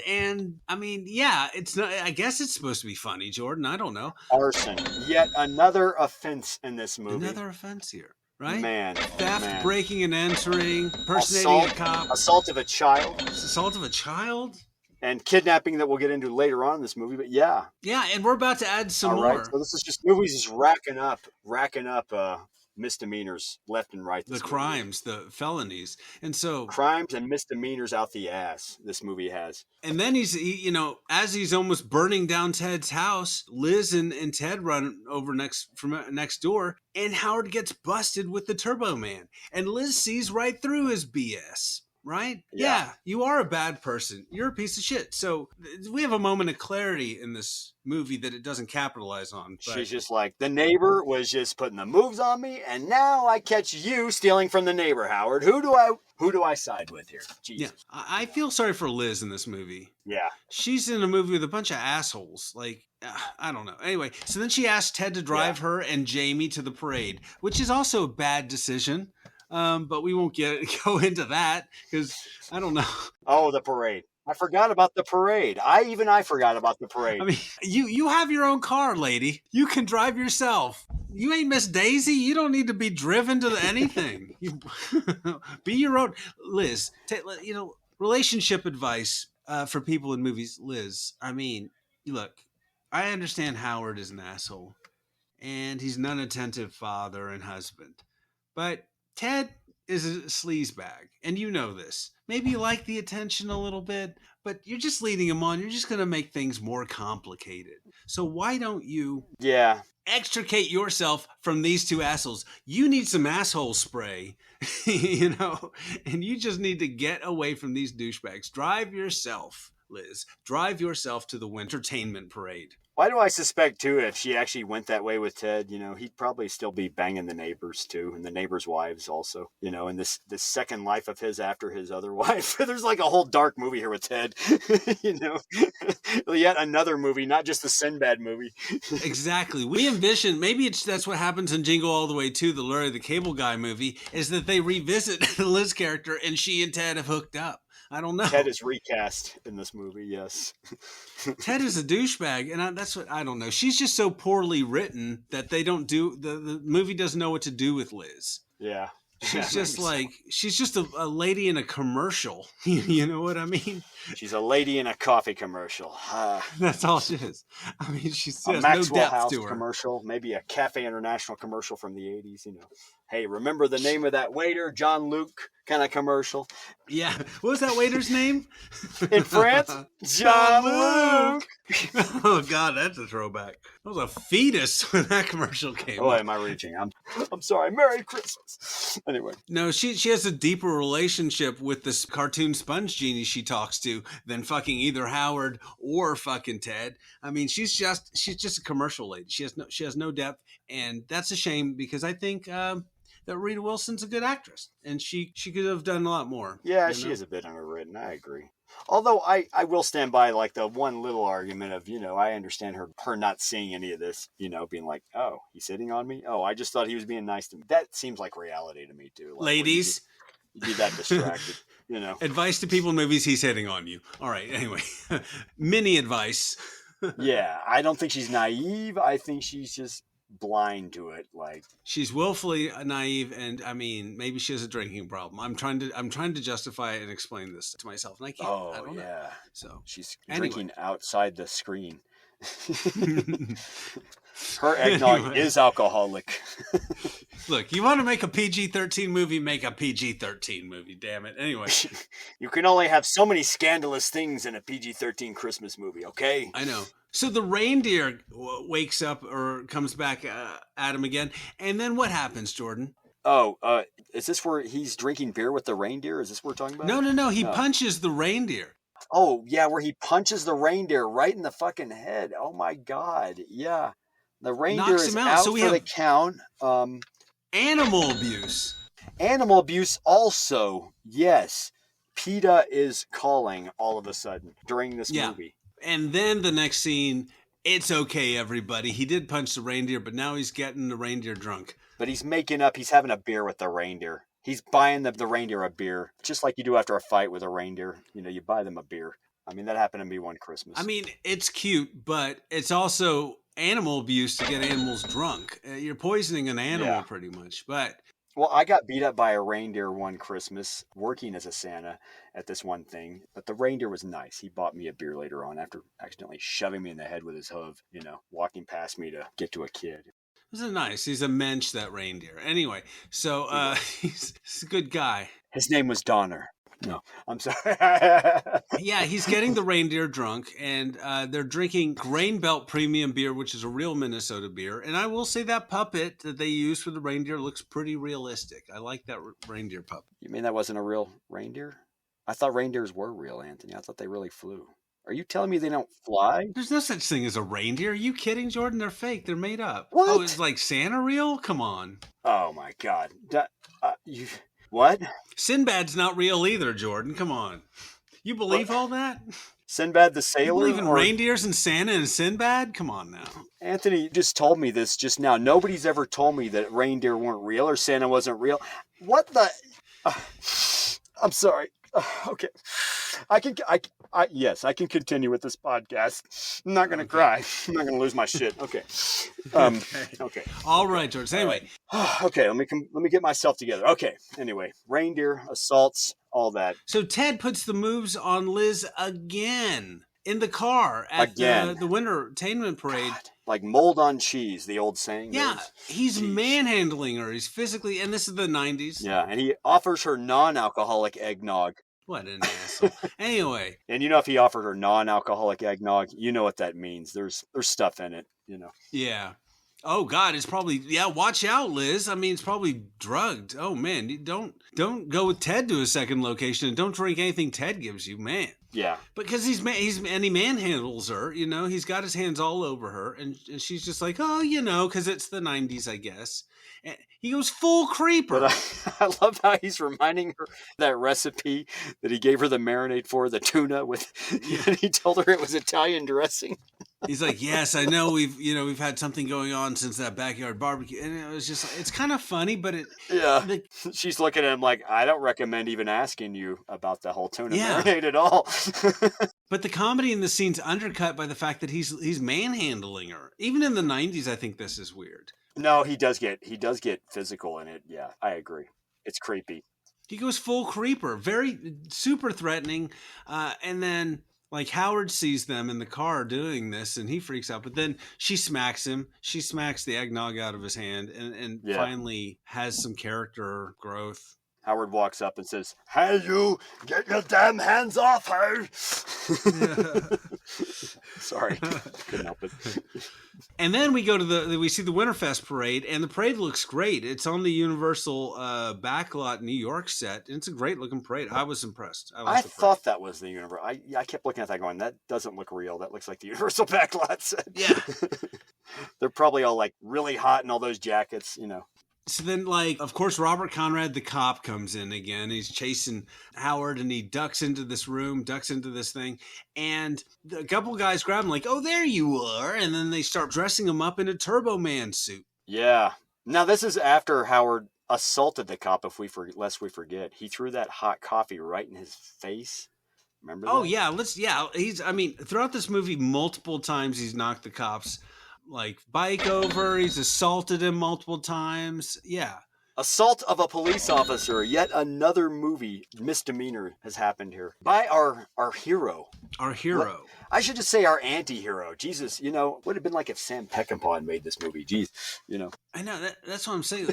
I mean, yeah, it's not. I guess it's supposed to be funny, Jordan. I don't know. Arson, yet another offense in this movie. Another offense here, right? Man, theft, breaking and entering, impersonating a cop, assault of a child, and kidnapping that we'll get into later on in this movie. But yeah, and we're about to add some more. Right, so this is just movies is racking up misdemeanors left and right. The crimes, the felonies. And so crimes and misdemeanors out the ass this movie has. And then as he's almost burning down Ted's house, Liz and Ted run over from next door, and Howard gets busted with the Turbo Man. And Liz sees right through his BS. Right? Yeah, you are a bad person. You're a piece of shit. So we have a moment of clarity in this movie that it doesn't capitalize on. But she's just like, the neighbor was just putting the moves on me, and now I catch you stealing from the neighbor, Howard. Who do I side with here? Jesus. Yeah, I feel sorry for Liz in this movie. Yeah. She's in a movie with a bunch of assholes. Like, I don't know. Anyway, so then she asked Ted to drive her and Jamie to the parade, which is also a bad decision. But we won't go into that because I don't know. Oh, the parade. I forgot about the parade. I forgot about the parade. I mean, you have your own car, lady. You can drive yourself. You ain't Miss Daisy. You don't need to be driven to anything. You be your own. Liz, relationship advice for people in movies. Liz, I mean, look, I understand Howard is an asshole, and he's an unattentive father and husband, but Ted is a sleazebag, and you know this. Maybe you like the attention a little bit, but you're just leading him on. You're just going to make things more complicated. So why don't you extricate yourself from these two assholes? You need some asshole spray, and you just need to get away from these douchebags. Drive yourself, Liz. Drive yourself to the Wintertainment Parade. Why do I suspect, too, if she actually went that way with Ted, he'd probably still be banging the neighbors, too, and the neighbors' wives also, and this second life of his after his other wife. There's like a whole dark movie here with Ted, Yet another movie, not just the Sinbad movie. Exactly. We envision, maybe that's what happens in Jingle All the Way 2, the Larry the Cable Guy movie, is that they revisit Liz's character and she and Ted have hooked up. I don't know. Ted is recast in this movie, yes. Ted is a douchebag, and that's what I don't know. She's just so poorly written that they don't do the movie doesn't know what to do with Liz. Yeah. She's just a lady in a commercial. You know what I mean? She's a lady in a coffee commercial. That's all she is. I mean, she has no depth House to her. Commercial, maybe a Cafe International commercial from the 80s, Hey, remember the name of that waiter? John Luke kind of commercial. Yeah. What was that waiter's name? In France? John Luke. Oh, God, that's a throwback. I was a fetus when that commercial came up. Am I reaching? I'm sorry. Merry Christmas. Anyway. No, she has a deeper relationship with this cartoon sponge genie she talks to than fucking either Howard or fucking Ted. I mean, she's just a commercial lady. She has no depth, and that's a shame because I think that Rita Wilson's a good actress, and she could have done a lot more. Yeah, she is a bit underwritten. I agree. Although I will stand by like the one little argument of, I understand her not seeing any of this, being like, oh, he's hitting on me? Oh, I just thought he was being nice to me. That seems like reality to me too. Like, ladies. You be that distracted, Advice to people in movies, he's hitting on you. All right, anyway. Mini advice. Yeah, I don't think she's naive. I think she's just blind to it. Like, she's willfully naive, and I mean, maybe she has a drinking problem. I'm trying to justify and explain this to myself, and I can't. Oh, I don't know. So she's drinking outside the screen. Her eggnog is alcoholic. Look, you want to make a PG-13 movie, make a PG-13 movie, damn it. Anyway. You can only have so many scandalous things in a PG-13 Christmas movie, okay? I know. So the reindeer wakes up or comes back at him again, and then what happens, Jordan? Oh, is this where he's drinking beer with the reindeer? Is this what we're talking about? No. He punches the reindeer. Oh, yeah, where he punches the reindeer right in the fucking head. Oh, my God. Yeah. The reindeer is out for the count. Animal abuse. Animal abuse also. Yes. PETA is calling all of a sudden during this movie. And then the next scene, it's okay, everybody. He did punch the reindeer, but now he's getting the reindeer drunk. But he's having a beer with the reindeer. He's buying the reindeer a beer, just like you do after a fight with a reindeer. You buy them a beer. I mean, that happened to me one Christmas. I mean, it's cute, but it's also animal abuse to get animals drunk. You're poisoning an animal pretty much. But well, I got beat up by a reindeer one Christmas working as a Santa at this one thing, but the reindeer was nice. He bought me a beer later on after accidentally shoving me in the head with his hoof, walking past me to get to a kid. This is nice. He's a mensch, that reindeer. Anyway, so he's a good guy. His name was Donner. No, I'm sorry. Yeah, he's getting the reindeer drunk, and they're drinking Grain Belt Premium beer, which is a real Minnesota beer. And I will say that puppet that they used for the reindeer looks pretty realistic. I like that reindeer puppet. You mean that wasn't a real reindeer? I thought reindeers were real, Anthony. I thought they really flew. Are you telling me they don't fly? There's no such thing as a reindeer. Are you kidding, Jordan? They're fake. They're made up. What? Oh, it's like Santa real? Come on. Oh, my God. What? Sinbad's not real either, Jordan. Come on. You believe all that? Sinbad the sailor? You believe in reindeers and Santa and Sinbad? Come on now. Anthony just told me this just now. Nobody's ever told me that reindeer weren't real or Santa wasn't real. What the? I'm sorry. Okay. Yes, I can continue with this podcast. I'm not going to cry. I'm not going to lose my shit. Okay. Okay. All right, George. Anyway. Okay, let me get myself together. Okay. Anyway, reindeer, assaults, all that. So Ted puts the moves on Liz again in the car at the winter entertainment parade. God. Like mold on cheese, the old saying. Yeah, he's manhandling her. He's physically, and this is the 90s. Yeah, and he offers her non-alcoholic eggnog. What an asshole. Anyway. And if he offered her non-alcoholic eggnog, you know what that means. There's stuff in it, Yeah. Oh God, it's probably, watch out, Liz. I mean, it's probably drugged. Oh man, don't go with Ted to a second location and don't drink anything Ted gives you, man. Yeah. Because he manhandles her, he's got his hands all over her and she's just like, oh, because it's the 90s, I guess. And he goes full creeper. But I love how he's reminding her that recipe that he gave her the marinade for, the tuna with, and he told her it was Italian dressing. He's like, yes, I know we've had something going on since that backyard barbecue. And it was just, it's kind of funny, but she's looking at him like, I don't recommend even asking you about the whole tuna marinade at all. But the comedy in the scene's undercut by the fact that he's manhandling her. Even in the 90s, I think this is weird. No, he does get physical in it. Yeah, I agree. It's creepy. He goes full creeper, very super threatening. And then like Howard sees them in the car doing this and he freaks out. But then she smacks him. She smacks the eggnog out of his hand and finally has some character growth. Howard walks up and says, "Hey, you, get your damn hands off her." Sorry, couldn't help it. And then we go to we see the Winterfest parade, and the parade looks great. It's on the Universal backlot New York set. And it's a great looking parade. I was impressed. I thought that was the Universal. I kept looking at that going, that doesn't look real. That looks like the Universal backlot set. Yeah. They're probably all like really hot in all those jackets, So then, like, of course, Robert Conrad, the cop, comes in again. He's chasing Howard, and he ducks into this room, ducks into this thing. And a couple guys grab him, like, oh, there you are. And then they start dressing him up in a Turbo Man suit. Yeah. Now, this is after Howard assaulted the cop, lest we forget. He threw that hot coffee right in his face. Remember that? Oh, yeah. Throughout this movie, multiple times he's knocked the cops like bike over. He's assaulted him multiple times. Yeah. Assault of a police officer. Yet another movie misdemeanor has happened here by our hero. Our hero. I should just say our anti-hero. Jesus, would have been like if Sam Peckinpah had made this movie. Jeez, I know that's what I'm saying.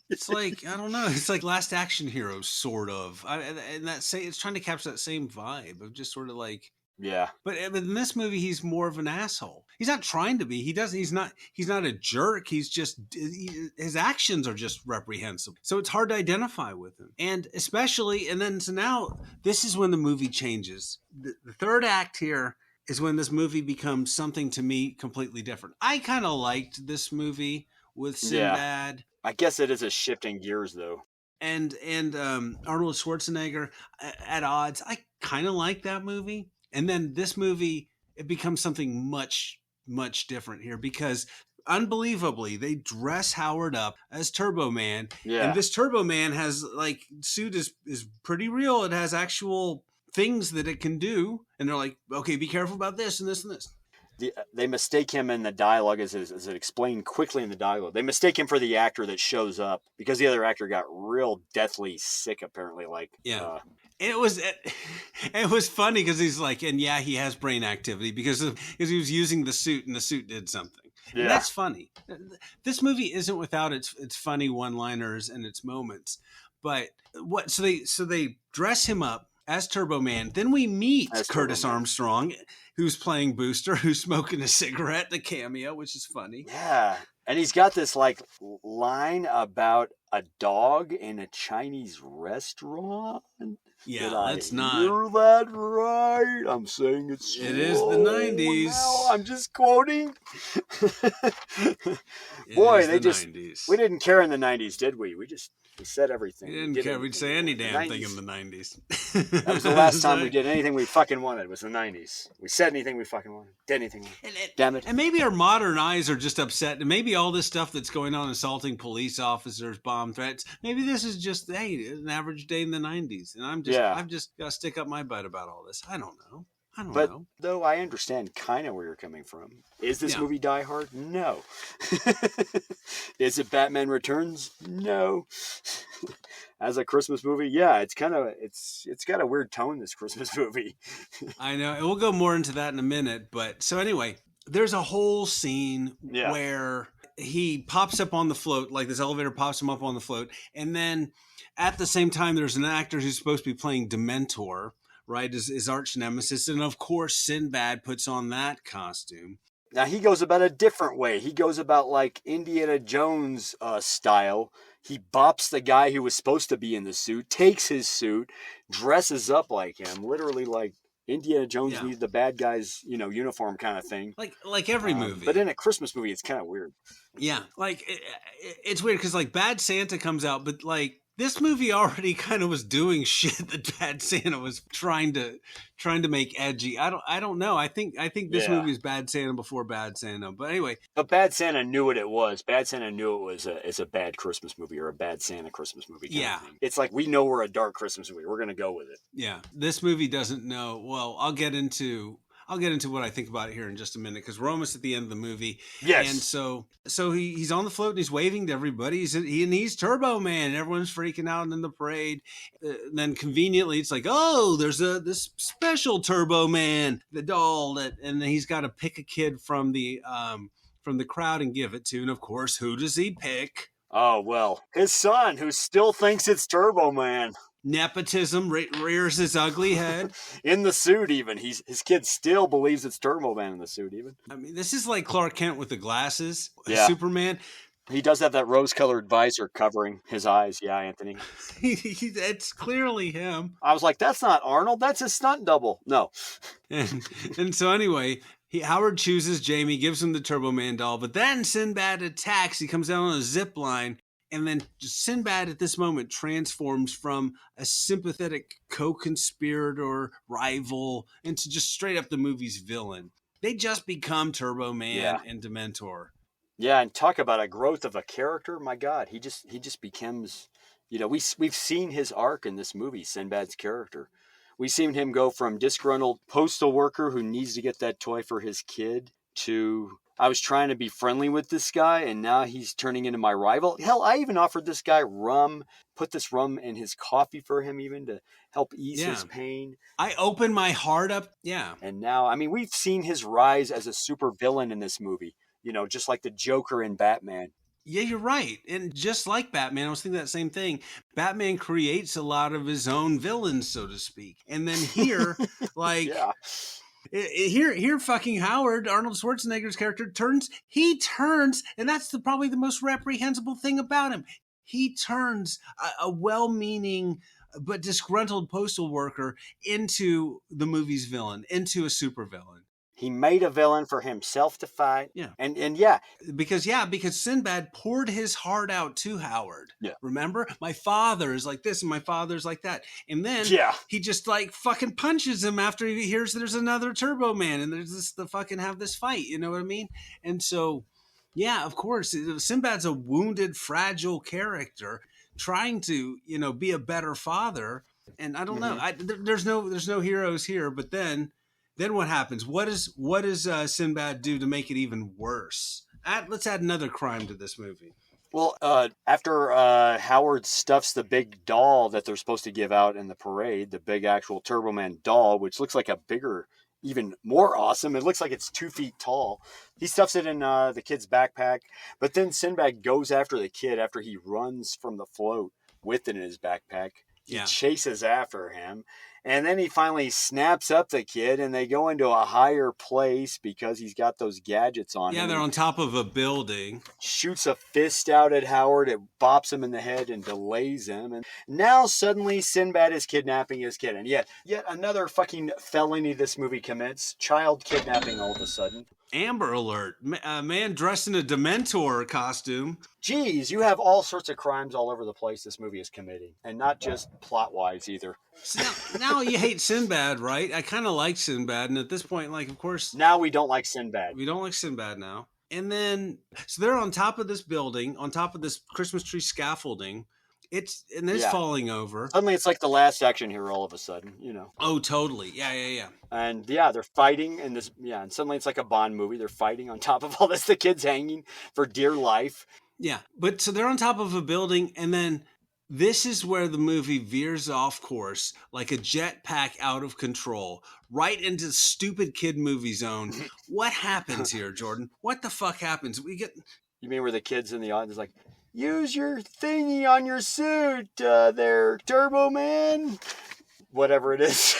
It's like, I don't know. It's like Last Action Hero, sort of. It's trying to capture that same vibe of just sort of like. Yeah. But in this movie, he's more of an asshole. He's not trying to be. He's not a jerk. He's just, his actions are just reprehensible. So it's hard to identify with him. And especially, so now this is when the movie changes. The third act here is when this movie becomes something to me completely different. I kind of liked this movie with Sinbad. I guess it is a shift in gears though. And Arnold Schwarzenegger at odds. I kind of like that movie. And then this movie, it becomes something much, much different here because unbelievably, they dress Howard up as Turbo Man. Yeah. And this Turbo Man has suit is pretty real. It has actual things that it can do. And they're like, okay, be careful about this and this and this. They mistake him in the dialogue as it explained quickly in the dialogue. They mistake him for the actor that shows up because the other actor got real deathly sick, apparently. It was funny because he's like, and yeah, he has brain activity because he was using the suit and the suit did something. Yeah. And that's funny. This movie isn't without its funny one-liners and its moments, but so they dress him up as Turbo Man. Then we meet Curtis Armstrong, who's playing Booster, who's smoking a cigarette, the cameo, which is funny. Yeah. And he's got this line about a dog in a Chinese restaurant. Yeah, that's not. You're that right. I'm saying it is the 90s. Well, I'm just quoting. Boy, we didn't care in the 90s, did we? We said everything. We didn't care. We'd say any damn thing in the 90s. That was the last time we did anything we fucking wanted, was the 90s. We said anything we fucking wanted. Did anything. Damn it. And maybe our modern eyes are just upset. And maybe all this stuff that's going on, assaulting police officers, bomb threats, maybe this is just, an average day in the 90s. And I've just got to stick up my butt about all this. I don't know. Though I understand kind of where you're coming from. Is this movie Die Hard? No. Is it Batman Returns? No. As a Christmas movie, yeah, it's got a weird tone, this Christmas movie. I know. And we'll go more into that in a minute. But so anyway, there's a whole scene where he pops up on the float, like this elevator pops him up on the float. And then at the same time, there's an actor who's supposed to be playing Dementor, right, his arch nemesis. And of course, Sinbad puts on that costume. Now, he goes about a different way. He goes about like Indiana Jones style. He bops the guy who was supposed to be in the suit, takes his suit, dresses up like him, literally like Indiana Jones needs the bad guy's, uniform kind of thing. Like every movie. But in a Christmas movie, it's kind of weird. Yeah, it's weird because Bad Santa comes out, but this movie already kind of was doing shit that Bad Santa was trying to make edgy. I don't know. I think this movie is Bad Santa before Bad Santa. But anyway. But Bad Santa knew what it was. Bad Santa knew it was a bad Christmas movie or a Bad Santa Christmas movie. Kind of thing. It's like, we know we're a dark Christmas movie. We're going to go with it. Yeah. This movie doesn't know. Well, I'll get into what I think about it here in just a minute because we're almost at the end of the movie. Yes. And so he's on the float and he's waving to everybody. He's Turbo Man. And everyone's freaking out in the parade. Then conveniently, it's like, oh, there's this special Turbo Man, the doll, and then he's got to pick a kid from the crowd and give it to. And of course, who does he pick? Oh, well, his son, who still thinks it's Turbo Man. Nepotism rears his ugly head. In the suit, even. His kid still believes it's Turbo Man in the suit, even. I mean, this is like Clark Kent with the glasses. Yeah. Superman. He does have that rose-colored visor covering his eyes. Yeah, Anthony. It's clearly him. I was like, that's not Arnold. That's his stunt double. No. And so anyway, Howard chooses Jamie, gives him the Turbo Man doll. But then Sinbad attacks. He comes down on a zip line. And then Sinbad at this moment transforms from a sympathetic co-conspirator rival into just straight up the movie's villain. They just become Turbo Man and Dementor. Yeah, and talk about a growth of a character. My God, he just becomes, we've seen his arc in this movie, Sinbad's character. We've seen him go from disgruntled postal worker who needs to get that toy for his kid to, I was trying to be friendly with this guy, and now he's turning into my rival. Hell, I even offered this guy rum, put this rum in his coffee for him even to help ease his pain. I opened my heart up. Yeah. And now, I mean, we've seen his rise as a super villain in this movie, just like the Joker in Batman. Yeah, you're right. And just like Batman, I was thinking that same thing. Batman creates a lot of his own villains, so to speak. And then here, here fucking Howard, Arnold Schwarzenegger's character, turns, and that's probably the most reprehensible thing about him. He turns a well-meaning but disgruntled postal worker into the movie's villain, into a supervillain. He made a villain for himself to fight. Yeah. And Because Sinbad poured his heart out to Howard. Yeah. Remember? My father is like this and my father's like that. And then he just like fucking punches him after he hears there's another Turbo Man and there's the fucking have this fight. You know what I mean? And so, yeah, of course, Sinbad's a wounded, fragile character trying to, be a better father. And I don't know. There's no heroes here, but then what happens? What does Sinbad do to make it even worse? Let's add another crime to this movie. Well, after Howard stuffs the big doll that they're supposed to give out in the parade, the big actual Turbo Man doll, which looks like a bigger, even more awesome. It looks like it's 2 feet tall. He stuffs it in the kid's backpack. But then Sinbad goes after the kid after he runs from the float with it in his backpack. He chases after him. And then he finally snaps up the kid and they go into a higher place because he's got those gadgets on him. Yeah, they're on top of a building. Shoots a fist out at Howard. It bops him in the head and delays him. And now suddenly Sinbad is kidnapping his kid. And yet another fucking felony this movie commits. Child kidnapping all of a sudden. Amber Alert. A man dressed in a Dementor costume. Geez, you have all sorts of crimes all over the place this movie is committing. And not just plot-wise either. So now you hate Sinbad, right? I kind of like Sinbad. And at this point, of course... Now we don't like Sinbad. We don't like Sinbad now. And then... So they're on top of this building, on top of this Christmas tree scaffolding. It's falling over. Suddenly it's like the last action hero all of a sudden, Oh, totally. Yeah. And they're fighting in this, and suddenly it's like a Bond movie. They're fighting on top of all this. The kid's hanging for dear life. Yeah. But so they're on top of a building, and then this is where the movie veers off course like a jetpack out of control, right into stupid kid movie zone. What happens here, Jordan? What the fuck happens? You mean where the kid's in the audience like, use your thingy on your suit there, Turbo Man. Whatever it is.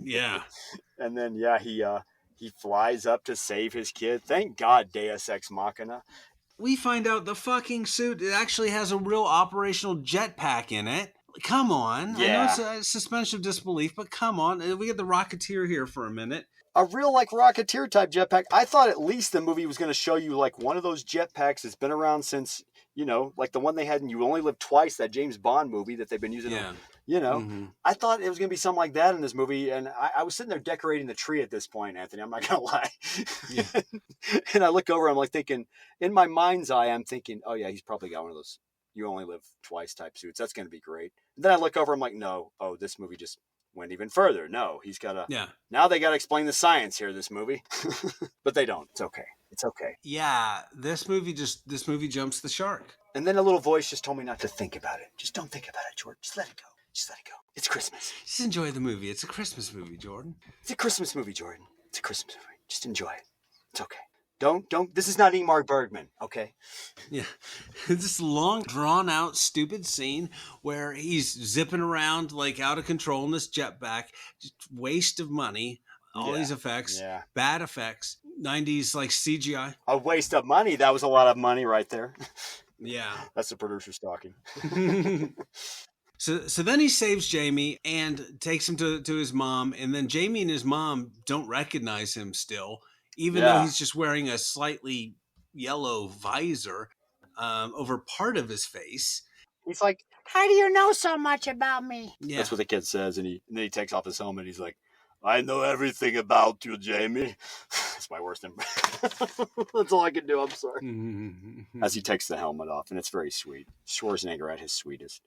Yeah. And then, he flies up to save his kid. Thank God, Deus Ex Machina. We find out the fucking suit, it actually has a real operational jetpack in it. Come on. Yeah. I know it's a suspension of disbelief, but come on. We get the Rocketeer here for a minute. A real, Rocketeer type jetpack. I thought at least the movie was going to show you, one of those jetpacks that's been around since... like the one they had in You Only Live Twice, that James Bond movie that they've been using. Yeah. I thought it was going to be something like that in this movie. And I was sitting there decorating the tree at this point, Anthony. I'm not going to lie. Yeah. And I look over, I'm thinking, in my mind's eye, I'm thinking, oh yeah, he's probably got one of those You Only Live Twice type suits. That's going to be great. And then I look over, I'm like, no. Oh, this movie just went even further. No, he's got to. Yeah. Now they got to explain the science here, this movie. But they don't. It's okay. It's okay. Yeah, this movie jumps the shark. And then a little voice just told me not to think about it. Just don't think about it, Jordan. Just let it go. Just let it go. It's Christmas. Just enjoy the movie. It's a Christmas movie, Jordan. It's a Christmas movie, Jordan. It's a Christmas movie. Just enjoy it. It's okay. Don't. This is not Ingmar Bergman, okay? Yeah. This long, drawn-out, stupid scene where he's zipping around out of control in this jetpack. Just waste of money. All these effects. Yeah. Bad effects. 90s, CGI. A waste of money. That was a lot of money right there. Yeah. That's the producer's talking. So then he saves Jamie and takes him to his mom. And then Jamie and his mom don't recognize him still, even though he's just wearing a slightly yellow visor. over part of his face. He's like, how do you know so much about me? Yeah. That's what the kid says, and then he takes off his helmet. He's like, I know everything about you, Jamie. That's my worst impression. That's all I can do. I'm sorry. As he takes the helmet off, and it's very sweet. Schwarzenegger at his sweetest.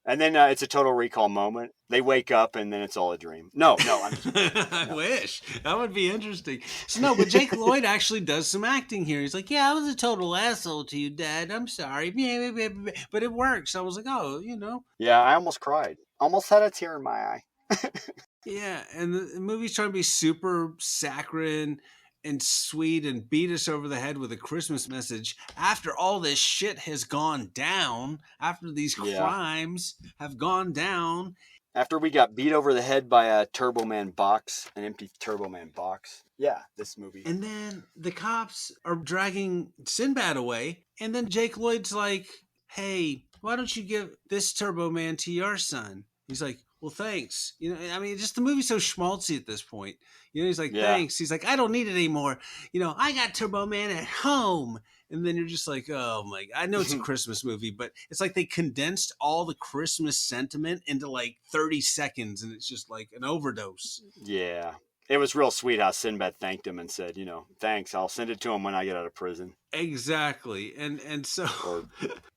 And then it's a Total Recall moment. They wake up, and then it's all a dream. No, I'm just... I wish. That would be interesting. So, no, but Jake Lloyd actually does some acting here. He's like, yeah, I was a total asshole to you, Dad. I'm sorry. But it works. I was like, oh, Yeah, I almost cried. Almost had a tear in my eye. Yeah, and the movie's trying to be super saccharine and sweet and beat us over the head with a Christmas message after all this shit has gone down, after these crimes have gone down. After we got beat over the head by a Turbo Man box, an empty Turbo Man box. Yeah, this movie. And then the cops are dragging Sinbad away, and then Jake Lloyd's like, hey, why don't you give this Turbo Man to your son? He's like, well, thanks. Just the movie's so schmaltzy at this point. He's like, thanks. He's like, I don't need it anymore. I got Turbo Man at home. And then you're just like, oh my, I know it's a Christmas movie, but it's like they condensed all the Christmas sentiment into like 30 seconds, and it's just like an overdose. Yeah. It was real sweet how Sinbad thanked him and said, thanks, I'll send it to him when I get out of prison. Exactly. And so... Or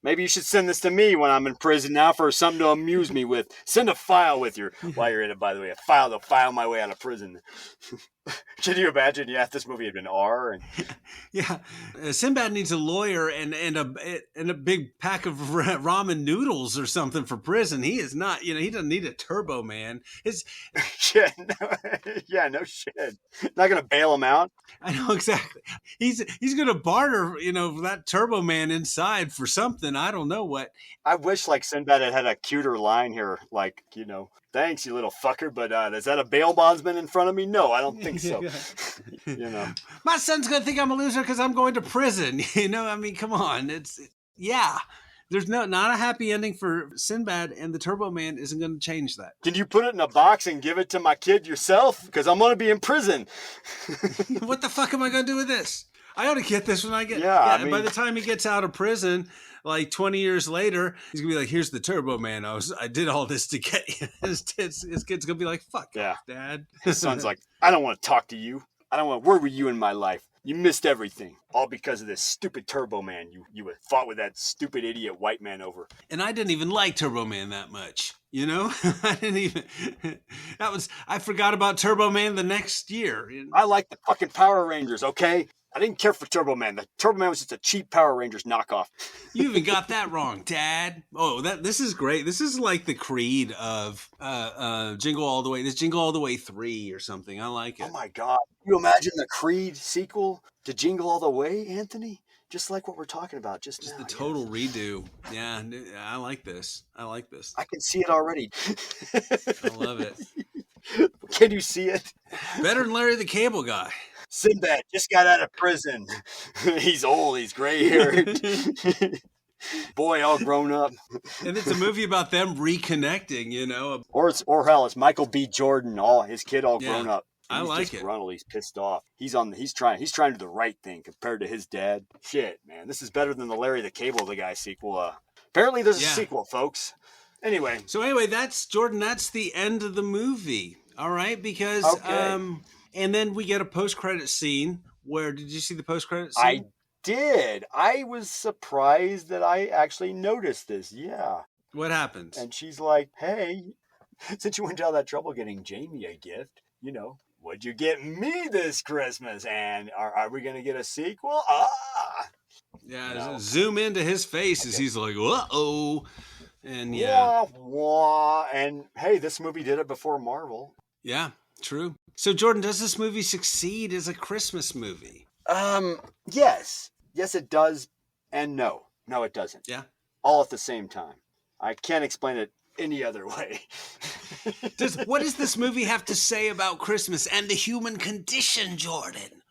maybe you should send this to me when I'm in prison now for something to amuse me with. Send a file with your... While you're in it, by the way, a file to file my way out of prison. Can you imagine? Yeah, if this movie had been R. And... Yeah. Sinbad needs a lawyer and a big pack of ramen noodles or something for prison. He is not, he doesn't need a Turbo Man. Shit. No shit. Not going to bail him out. I know, exactly. He's going to barter, that Turbo Man inside for something. I don't know what. I wish Sinbad had a cuter line here. Thanks, you little fucker. But is that a bail bondsman in front of me? No, I don't think so. My son's going to think I'm a loser because I'm going to prison. Come on. There's not a happy ending for Sinbad, and the Turbo Man isn't going to change that. Can you put it in a box and give it to my kid yourself? Because I'm going to be in prison. What the fuck am I going to do with this? I ought to get this when I get... Yeah, by the time he gets out of prison, 20 years later, he's going to be like, here's the Turbo Man. I did all this to get you. His kid's going to be like, fuck off, Dad. His son's like, I don't want to talk to you. I don't want to work with you in my life. You missed everything. All because of this stupid Turbo Man you fought with that stupid idiot white man over. And I didn't even like Turbo Man that much. I didn't even... I forgot about Turbo Man the next year. I like the fucking Power Rangers, okay? I didn't care for Turbo Man. The Turbo Man was just a cheap Power Rangers knockoff. You even got that wrong, Dad. Oh, this is great. This is like the Creed of Jingle All the Way. This Jingle All the Way 3 or something. I like it. Oh my God. Can you imagine the Creed sequel to Jingle All the Way, Anthony? Just like what we're talking about just now. The total redo. Yeah, I like this. I can see it already. I love it. Can you see it? Better than Larry the Cable Guy. Sinbad just got out of prison. He's old. He's gray-haired. Boy, all grown up. And it's a movie about them reconnecting, Or hell, it's Michael B. Jordan, his kid all grown up. I like it. Gruntled. He's pissed off. He's trying to do the right thing compared to his dad. Shit, man, this is better than the Larry the Cable Guy sequel. Apparently, there's a sequel, folks. Anyway, that's Jordan. That's the end of the movie. All right, because and then we get a post-credit scene. Did you see the post-credit scene? I did. I was surprised that I actually noticed this. Yeah. What happens? And she's like, "Hey, since you went to all that trouble getting Jamie a gift, what'd you get me this Christmas? And are we gonna get a sequel?" Yeah. Zoom into his face as he's like, "Uh-oh." And and hey, this movie did it before Marvel. Yeah, true. So Jordan, does this movie succeed as a Christmas movie? Yes, it does, and no, it doesn't. Yeah, all at the same time. I can't explain it any other way. What does this movie have to say about Christmas and the human condition, Jordan?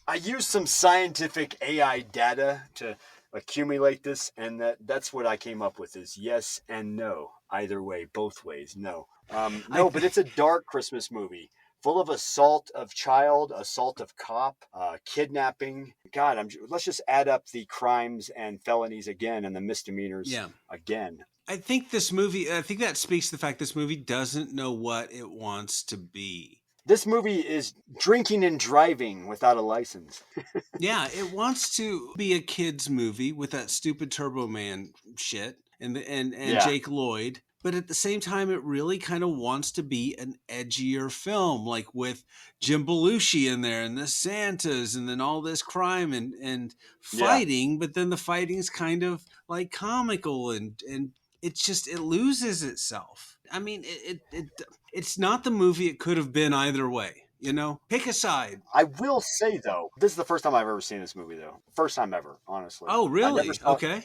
I used some scientific AI data to accumulate this, and that's what I came up with is yes and no. Either way, both ways, no. But it's a dark Christmas movie full of assault of child, assault of cop, kidnapping. God, let's just add up the crimes and felonies again and the misdemeanors again. I think that speaks to the fact this movie doesn't know what it wants to be. This movie is drinking and driving without a license. Yeah, it wants to be a kid's movie with that stupid Turbo Man shit and Jake Lloyd. But at the same time, it really kind of wants to be an edgier film, like with Jim Belushi in there and the Santas and then all this crime and fighting. But then the fighting's kind of like comical and it loses itself. I mean, it's not the movie it could have been either way. You know, pick a side. I will say, though, this is the first time I've ever seen this movie, though. First time ever, honestly. Oh, really?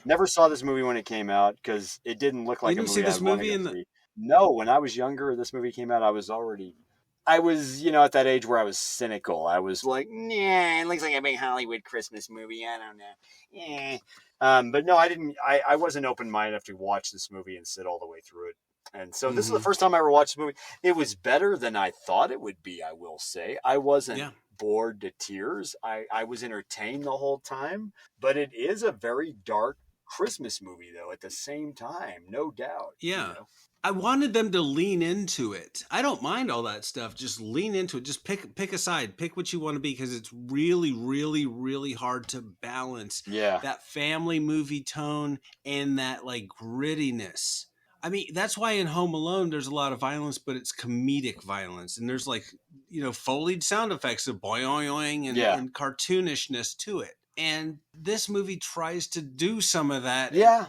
Never saw this movie when it came out because it didn't look like a movie. You didn't see this movie No, when I was younger, this movie came out, I was, at that age where I was cynical. I was like, nah, it looks like a big Hollywood Christmas movie. I don't know. But no, I wasn't open-minded enough to watch this movie and sit all the way through it. And so this is the first time I ever watched the movie. It was better than I thought it would be, I will say. I wasn't bored to tears. I was entertained the whole time. But it is a very dark Christmas movie, though, at the same time, no doubt. Yeah. You know? I wanted them to lean into it. I don't mind all that stuff. Just lean into it. Just pick a side. Pick what you want to be because it's really, really, really hard to balance that family movie tone and that like grittiness. I mean, that's why in Home Alone, there's a lot of violence, but it's comedic violence. And there's like, Foleyed sound effects of boing and cartoonishness to it. And this movie tries to do some of that. Yeah,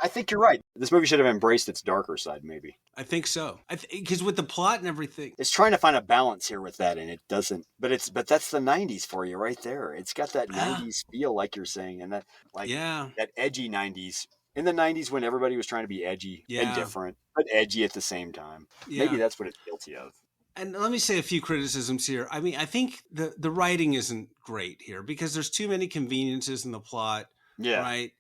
I think you're right. This movie should have embraced its darker side, maybe. I think so. Because with the plot and everything. It's trying to find a balance here with that, and it doesn't. But that's the 90s for you right there. It's got that 90s feel, like you're saying, and that that edgy 90s. In the 90s when everybody was trying to be edgy and different, but edgy at the same time. Yeah. Maybe that's what it's guilty of. And let me say a few criticisms here. I mean, I think the writing isn't great here because there's too many conveniences in the plot. Yeah. Right?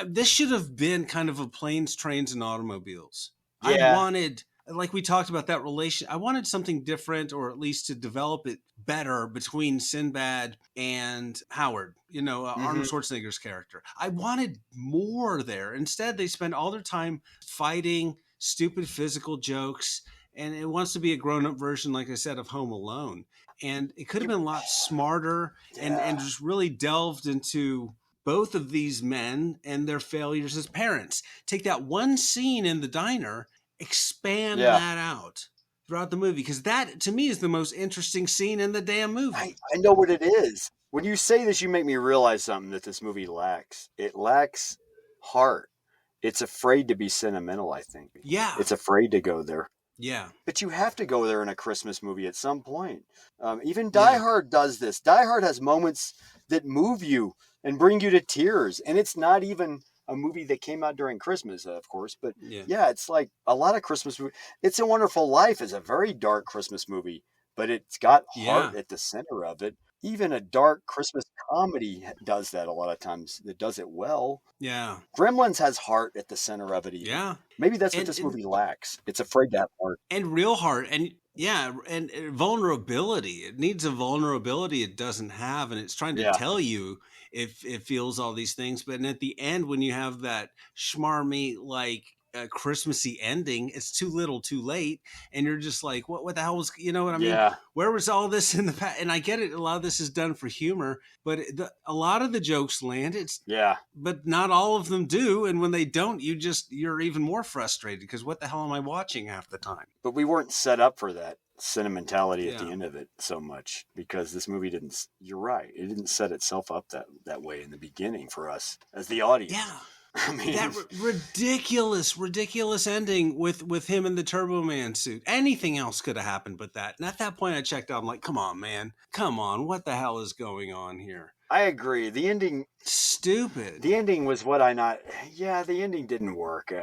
This should have been kind of a planes, trains, and automobiles. Yeah. I wanted, like we talked about that relation, I wanted something different or at least to develop it better between Sinbad and Howard, Arnold Schwarzenegger's character. I wanted more there. Instead, they spend all their time fighting stupid physical jokes, and it wants to be a grown-up version, like I said, of Home Alone. And it could have been a lot smarter and just really delved into both of these men and their failures as parents. Take that one scene in the diner, expand that out throughout the movie, because that to me is the most interesting scene in the damn movie. I know what it is. When you say this, you make me realize something that this movie lacks. It lacks heart. It's afraid to be sentimental, I think. Yeah. It's afraid to go there. Yeah. But you have to go there in a Christmas movie at some point. Even Die Hard does this. Die Hard has moments that move you and bring you to tears. And it's not even a movie that came out during Christmas, of course. But it's like a lot of Christmas movies. It's a Wonderful Life is a very dark Christmas movie, but it's got heart at the center of it. Even a dark Christmas comedy does that a lot of times. It does it well. Yeah. Gremlins has heart at the center of it. Even. Yeah. Maybe that's what this movie lacks. It's afraid to have heart. And real heart. And and vulnerability. It needs a vulnerability it doesn't have. And it's trying to tell you if it feels all these things. But at the end, when you have that schmarmy, like, Christmassy ending, it's too little too late, and you're just like, what the hell was, you know what I mean? Where was all this in the past? And I get it, a lot of this is done for humor, but a lot of the jokes land, but not all of them do, and when they don't, you're even more frustrated because what the hell am I watching half the time? But we weren't set up for that sentimentality at the end of it so much, because this movie didn't, you're right, it didn't set itself up that way in the beginning for us as the audience. I mean, that ridiculous ending with him in the Turbo Man suit. Anything else could have happened but that. And at that point, I checked out. I'm like, come on, man. Come on. What the hell is going on here? I agree. The ending... Stupid. The ending was what the ending didn't work.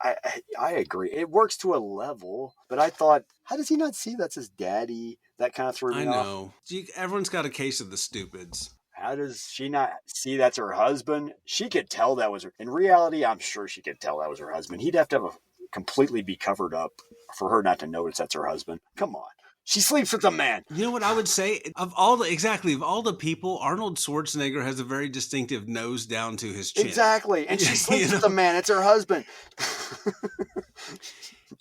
I agree. It works to a level, but I thought, how does he not see that's his daddy? That kind of threw me off. I know. Everyone's got a case of the stupids. How does she not see that's her husband? She could tell that was her. In reality, I'm sure she could tell that was her husband. He'd have to completely be covered up for her not to notice that's her husband. Come on. She sleeps with a man. You know what I would say? Of all the people, Arnold Schwarzenegger has a very distinctive nose down to his chin. Exactly. And she sleeps with a man. It's her husband.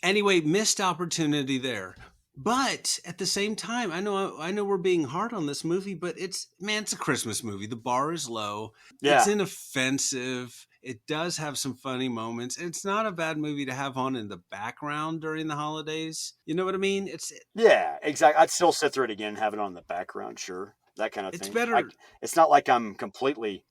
Anyway, missed opportunity there. But at the same time, I know we're being hard on this movie, but it's a Christmas movie. The bar is low. Yeah. It's inoffensive. It does have some funny moments. It's not a bad movie to have on in the background during the holidays. You know what I mean? Yeah, exactly. I'd still sit through it again, have it on the background, sure. That kind of thing. It's better. It's not like I'm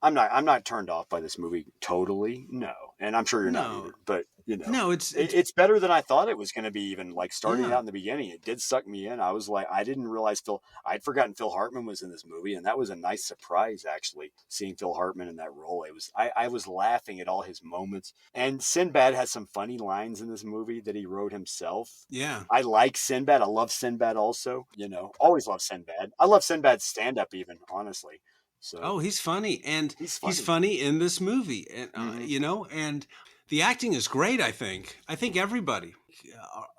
not turned off by this movie totally. No. And I'm sure you're not either. But, no, it's better than I thought it was going to be, even like starting out in the beginning. It did suck me in. I was like, I didn't realize I'd forgotten Phil Hartman was in this movie. And that was a nice surprise, actually, seeing Phil Hartman in that role. I was laughing at all his moments. And Sinbad has some funny lines in this movie that he wrote himself. Yeah. I like Sinbad. I love Sinbad also. Always love Sinbad. I love Sinbad's stand-up even, honestly. So, he's funny. And he's funny in this movie. And, and the acting is great, I think. I think everybody.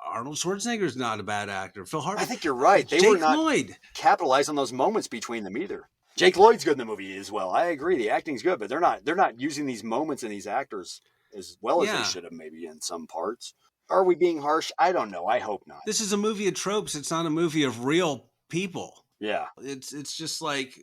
Arnold Schwarzenegger's not a bad actor. Phil Hartman. I think you're right. They were not capitalized on those moments between them either. Jake Lloyd's good in the movie as well. I agree. The acting's good, but they're not using these moments and these actors as well as they should have, maybe in some parts. Are we being harsh? I don't know. I hope not. This is a movie of tropes. It's not a movie of real people. Yeah. It's just like,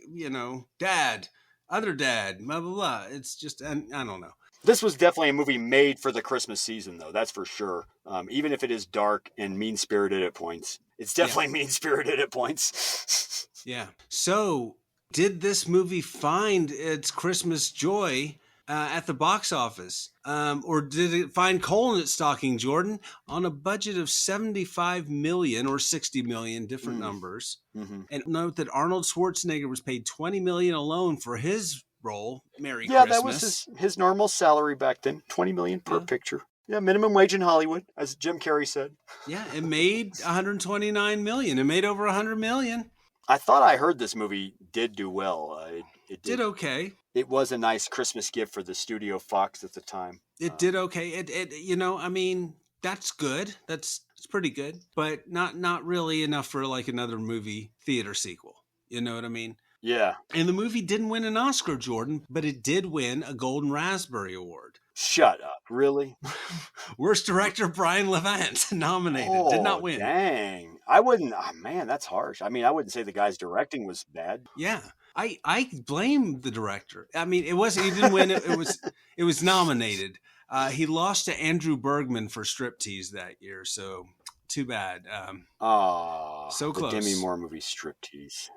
dad, other dad, blah, blah, blah. It's just, I don't know. This was definitely a movie made for the Christmas season, though. That's for sure. Even if it is dark and mean-spirited at points. It's definitely mean-spirited at points. Yeah. So, did this movie find its Christmas joy at the box office? Or did it find coal in its stocking, Jordan? On a budget of $75 million or $60 million, different numbers. Mm-hmm. And note that Arnold Schwarzenegger was paid $20 million alone for his role, Merry Christmas. Yeah, that was his normal salary back then, $20 million per picture. Yeah, minimum wage in Hollywood, as Jim Carrey said. Yeah, it made $129 million. It made over $100 million. I thought I heard this movie did do well. It did okay. It was a nice Christmas gift for the studio Fox at the time. It did okay. That's good. It's pretty good, but not really enough for like another movie theater sequel. You know what I mean? Yeah. And the movie didn't win an Oscar, Jordan, but it did win a Golden Raspberry Award. Shut up. Really? Worst director, Brian Levant, nominated. Did not win. Dang. I wouldn't. Oh, man, that's harsh. I mean, I wouldn't say the guy's directing was bad. Yeah. I blame the director. I mean, he didn't win. It was nominated. He lost to Andrew Bergman for Striptease that year. So too bad. So close. The Demi Moore movie Striptease.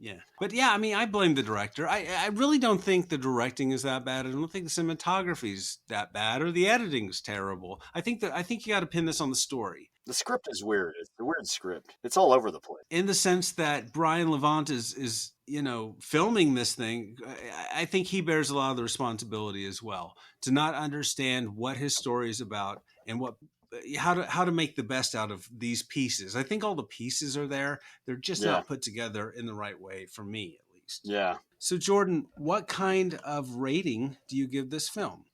Yeah. But yeah, I mean, I blame the director. I really don't think the directing is that bad. I don't think the cinematography is that bad or the editing is terrible. I think you got to pin this on the story. The script is weird. It's a weird script. It's all over the place. In the sense that Brian Levant is filming this thing, I think he bears a lot of the responsibility as well to not understand what his story is about and how to make the best out of these pieces. I think all the pieces are there. They're just not put together in the right way, for me at least. Yeah. So Jordan, what kind of rating do you give this film?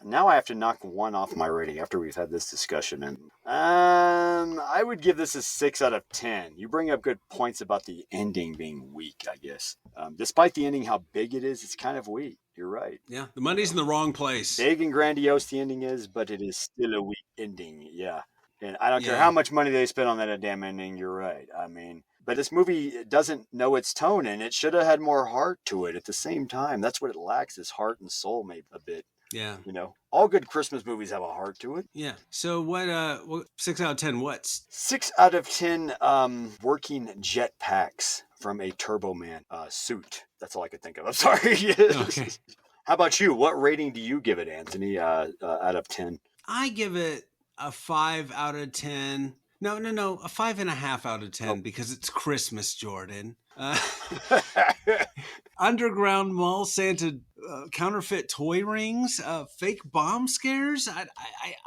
Now I have to knock one off my rating after we've had this discussion. And I would give this a 6 out of 10. You bring up good points about the ending being weak, I guess. Despite the ending, how big it is, it's kind of weak. You're right. Yeah, the money's in the wrong place. Big and grandiose the ending is, but it is still a weak ending. Yeah. And I don't care how much money they spent on that damn ending. You're right. I mean, but this movie doesn't know its tone, and it should have had more heart to it at the same time. That's what it lacks, is heart and soul, maybe a bit. Yeah. All good Christmas movies have a heart to it. Yeah. So what 6 out of 10 what's? 6 out of 10 working jet packs from a Turbo Man suit. That's all I could think of. I'm sorry. Okay. How about you? What rating do you give it, Anthony, out of 10? I give it a 5 out of 10. No, a 5.5 out of 10 because it's Christmas, Jordan. Underground mall Santa, counterfeit toy rings, fake bomb scares.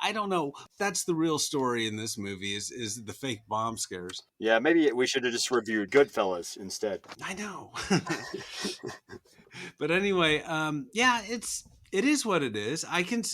I don't know. That's the real story in this movie is the fake bomb scares. Yeah, maybe we should have just reviewed Goodfellas instead. I know. But anyway, It is what it is.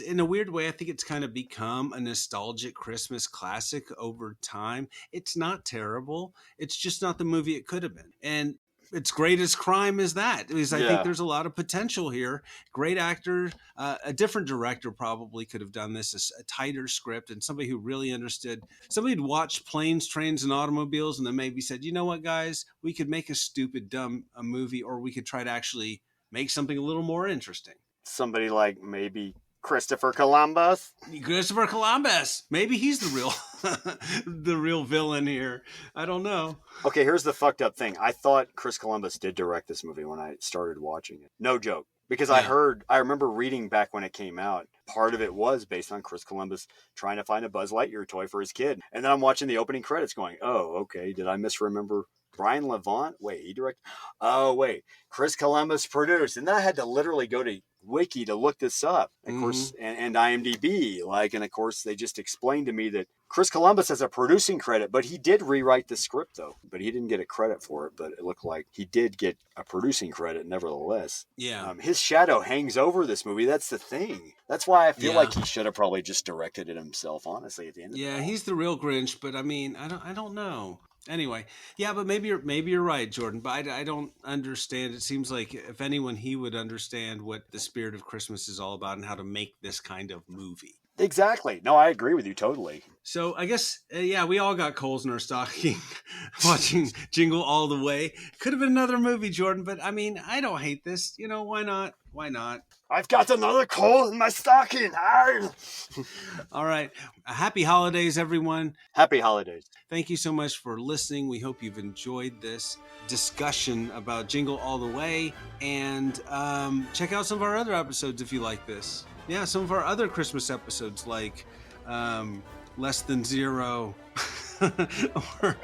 In a weird way, I think it's kind of become a nostalgic Christmas classic over time. It's not terrible. It's just not the movie it could have been. And its greatest crime is that, because I think there's a lot of potential here. Great actor, a different director probably could have done this, a tighter script, and somebody who really understood, somebody who'd watched Planes, Trains, and Automobiles, and then maybe said, you know what, guys, we could make a stupid, dumb movie, or we could try to actually make something a little more interesting. Somebody like maybe Christopher Columbus. Christopher Columbus. Maybe he's the real villain here. I don't know. Okay, here's the fucked up thing. I thought Chris Columbus did direct this movie when I started watching it. No joke. Because I remember reading back when it came out, part of it was based on Chris Columbus trying to find a Buzz Lightyear toy for his kid. And then I'm watching the opening credits going, oh, okay, did I misremember? Brian Levant? Wait, he directed? Oh, wait. Chris Columbus produced. And then I had to literally go to Wiki to look this up. Of course, and IMDb. And of course, they just explained to me that Chris Columbus has a producing credit, but he did rewrite the script, though. But he didn't get a credit for it, but it looked like he did get a producing credit nevertheless. Yeah. His shadow hangs over this movie. That's the thing. That's why I feel like he should have probably just directed it himself, honestly, at the end of it. He's the real Grinch, but I mean, I don't know. Anyway, but maybe you're right, Jordan. But I don't understand. It seems like if anyone, he would understand what the spirit of Christmas is all about and how to make this kind of movie. Exactly. No, I agree with you totally. So I guess, we all got coals in our stocking watching Jingle All the Way. Could have been another movie, Jordan, but I mean, I don't hate this. You know, why not? Why not? I've got another coal in my stocking. All right. Happy holidays, everyone. Happy holidays. Thank you so much for listening. We hope you've enjoyed this discussion about Jingle All the Way. And check out some of our other episodes if you like this. Yeah, some of our other Christmas episodes like Less Than Zero or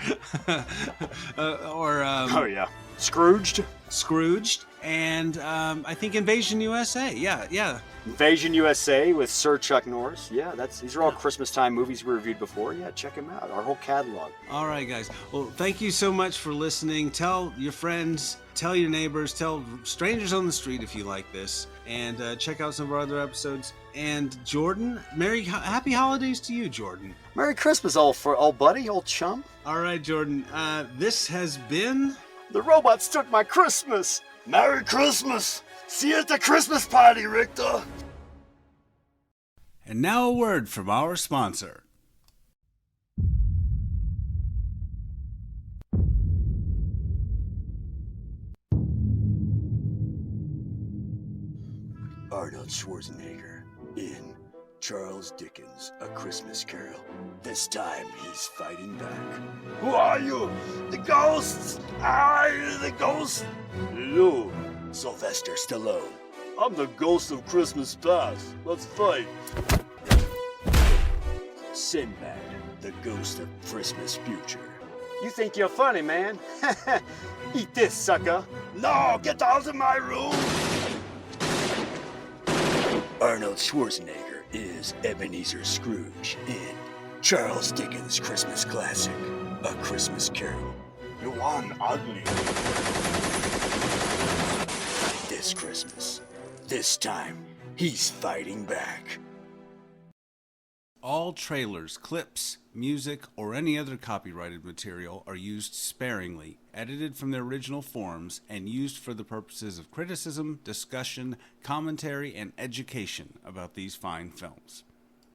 Scrooged, and I think Invasion USA. Yeah. Invasion USA with Sir Chuck Norris. Yeah, these are all Christmas time movies we reviewed before. Yeah, check them out. Our whole catalog. All right, guys. Well, thank you so much for listening. Tell your friends, tell your neighbors, tell strangers on the street if you like this, and check out some of our other episodes. And Jordan, happy holidays to you, Jordan. Merry Christmas, old buddy, old chum. All right, Jordan. This has been The Robots Took My Christmas. Merry Christmas. See you at the Christmas party, Richter. And now a word from our sponsor. Arnold Schwarzenegger in Charles Dickens' A Christmas Carol. This time he's fighting back. Who are you? The ghosts? Are you the ghost? Hello, Sylvester Stallone. I'm the ghost of Christmas past. Let's fight. Sinbad, the ghost of Christmas future. You think you're funny, man? Eat this, sucker. No, get out of my room! Arnold Schwarzenegger is Ebenezer Scrooge in Charles Dickens' Christmas classic, A Christmas Carol. You are ugly. This Christmas, this time, he's fighting back. All trailers, clips, music, or any other copyrighted material are used sparingly, edited from their original forms, and used for the purposes of criticism, discussion, commentary, and education about these fine films.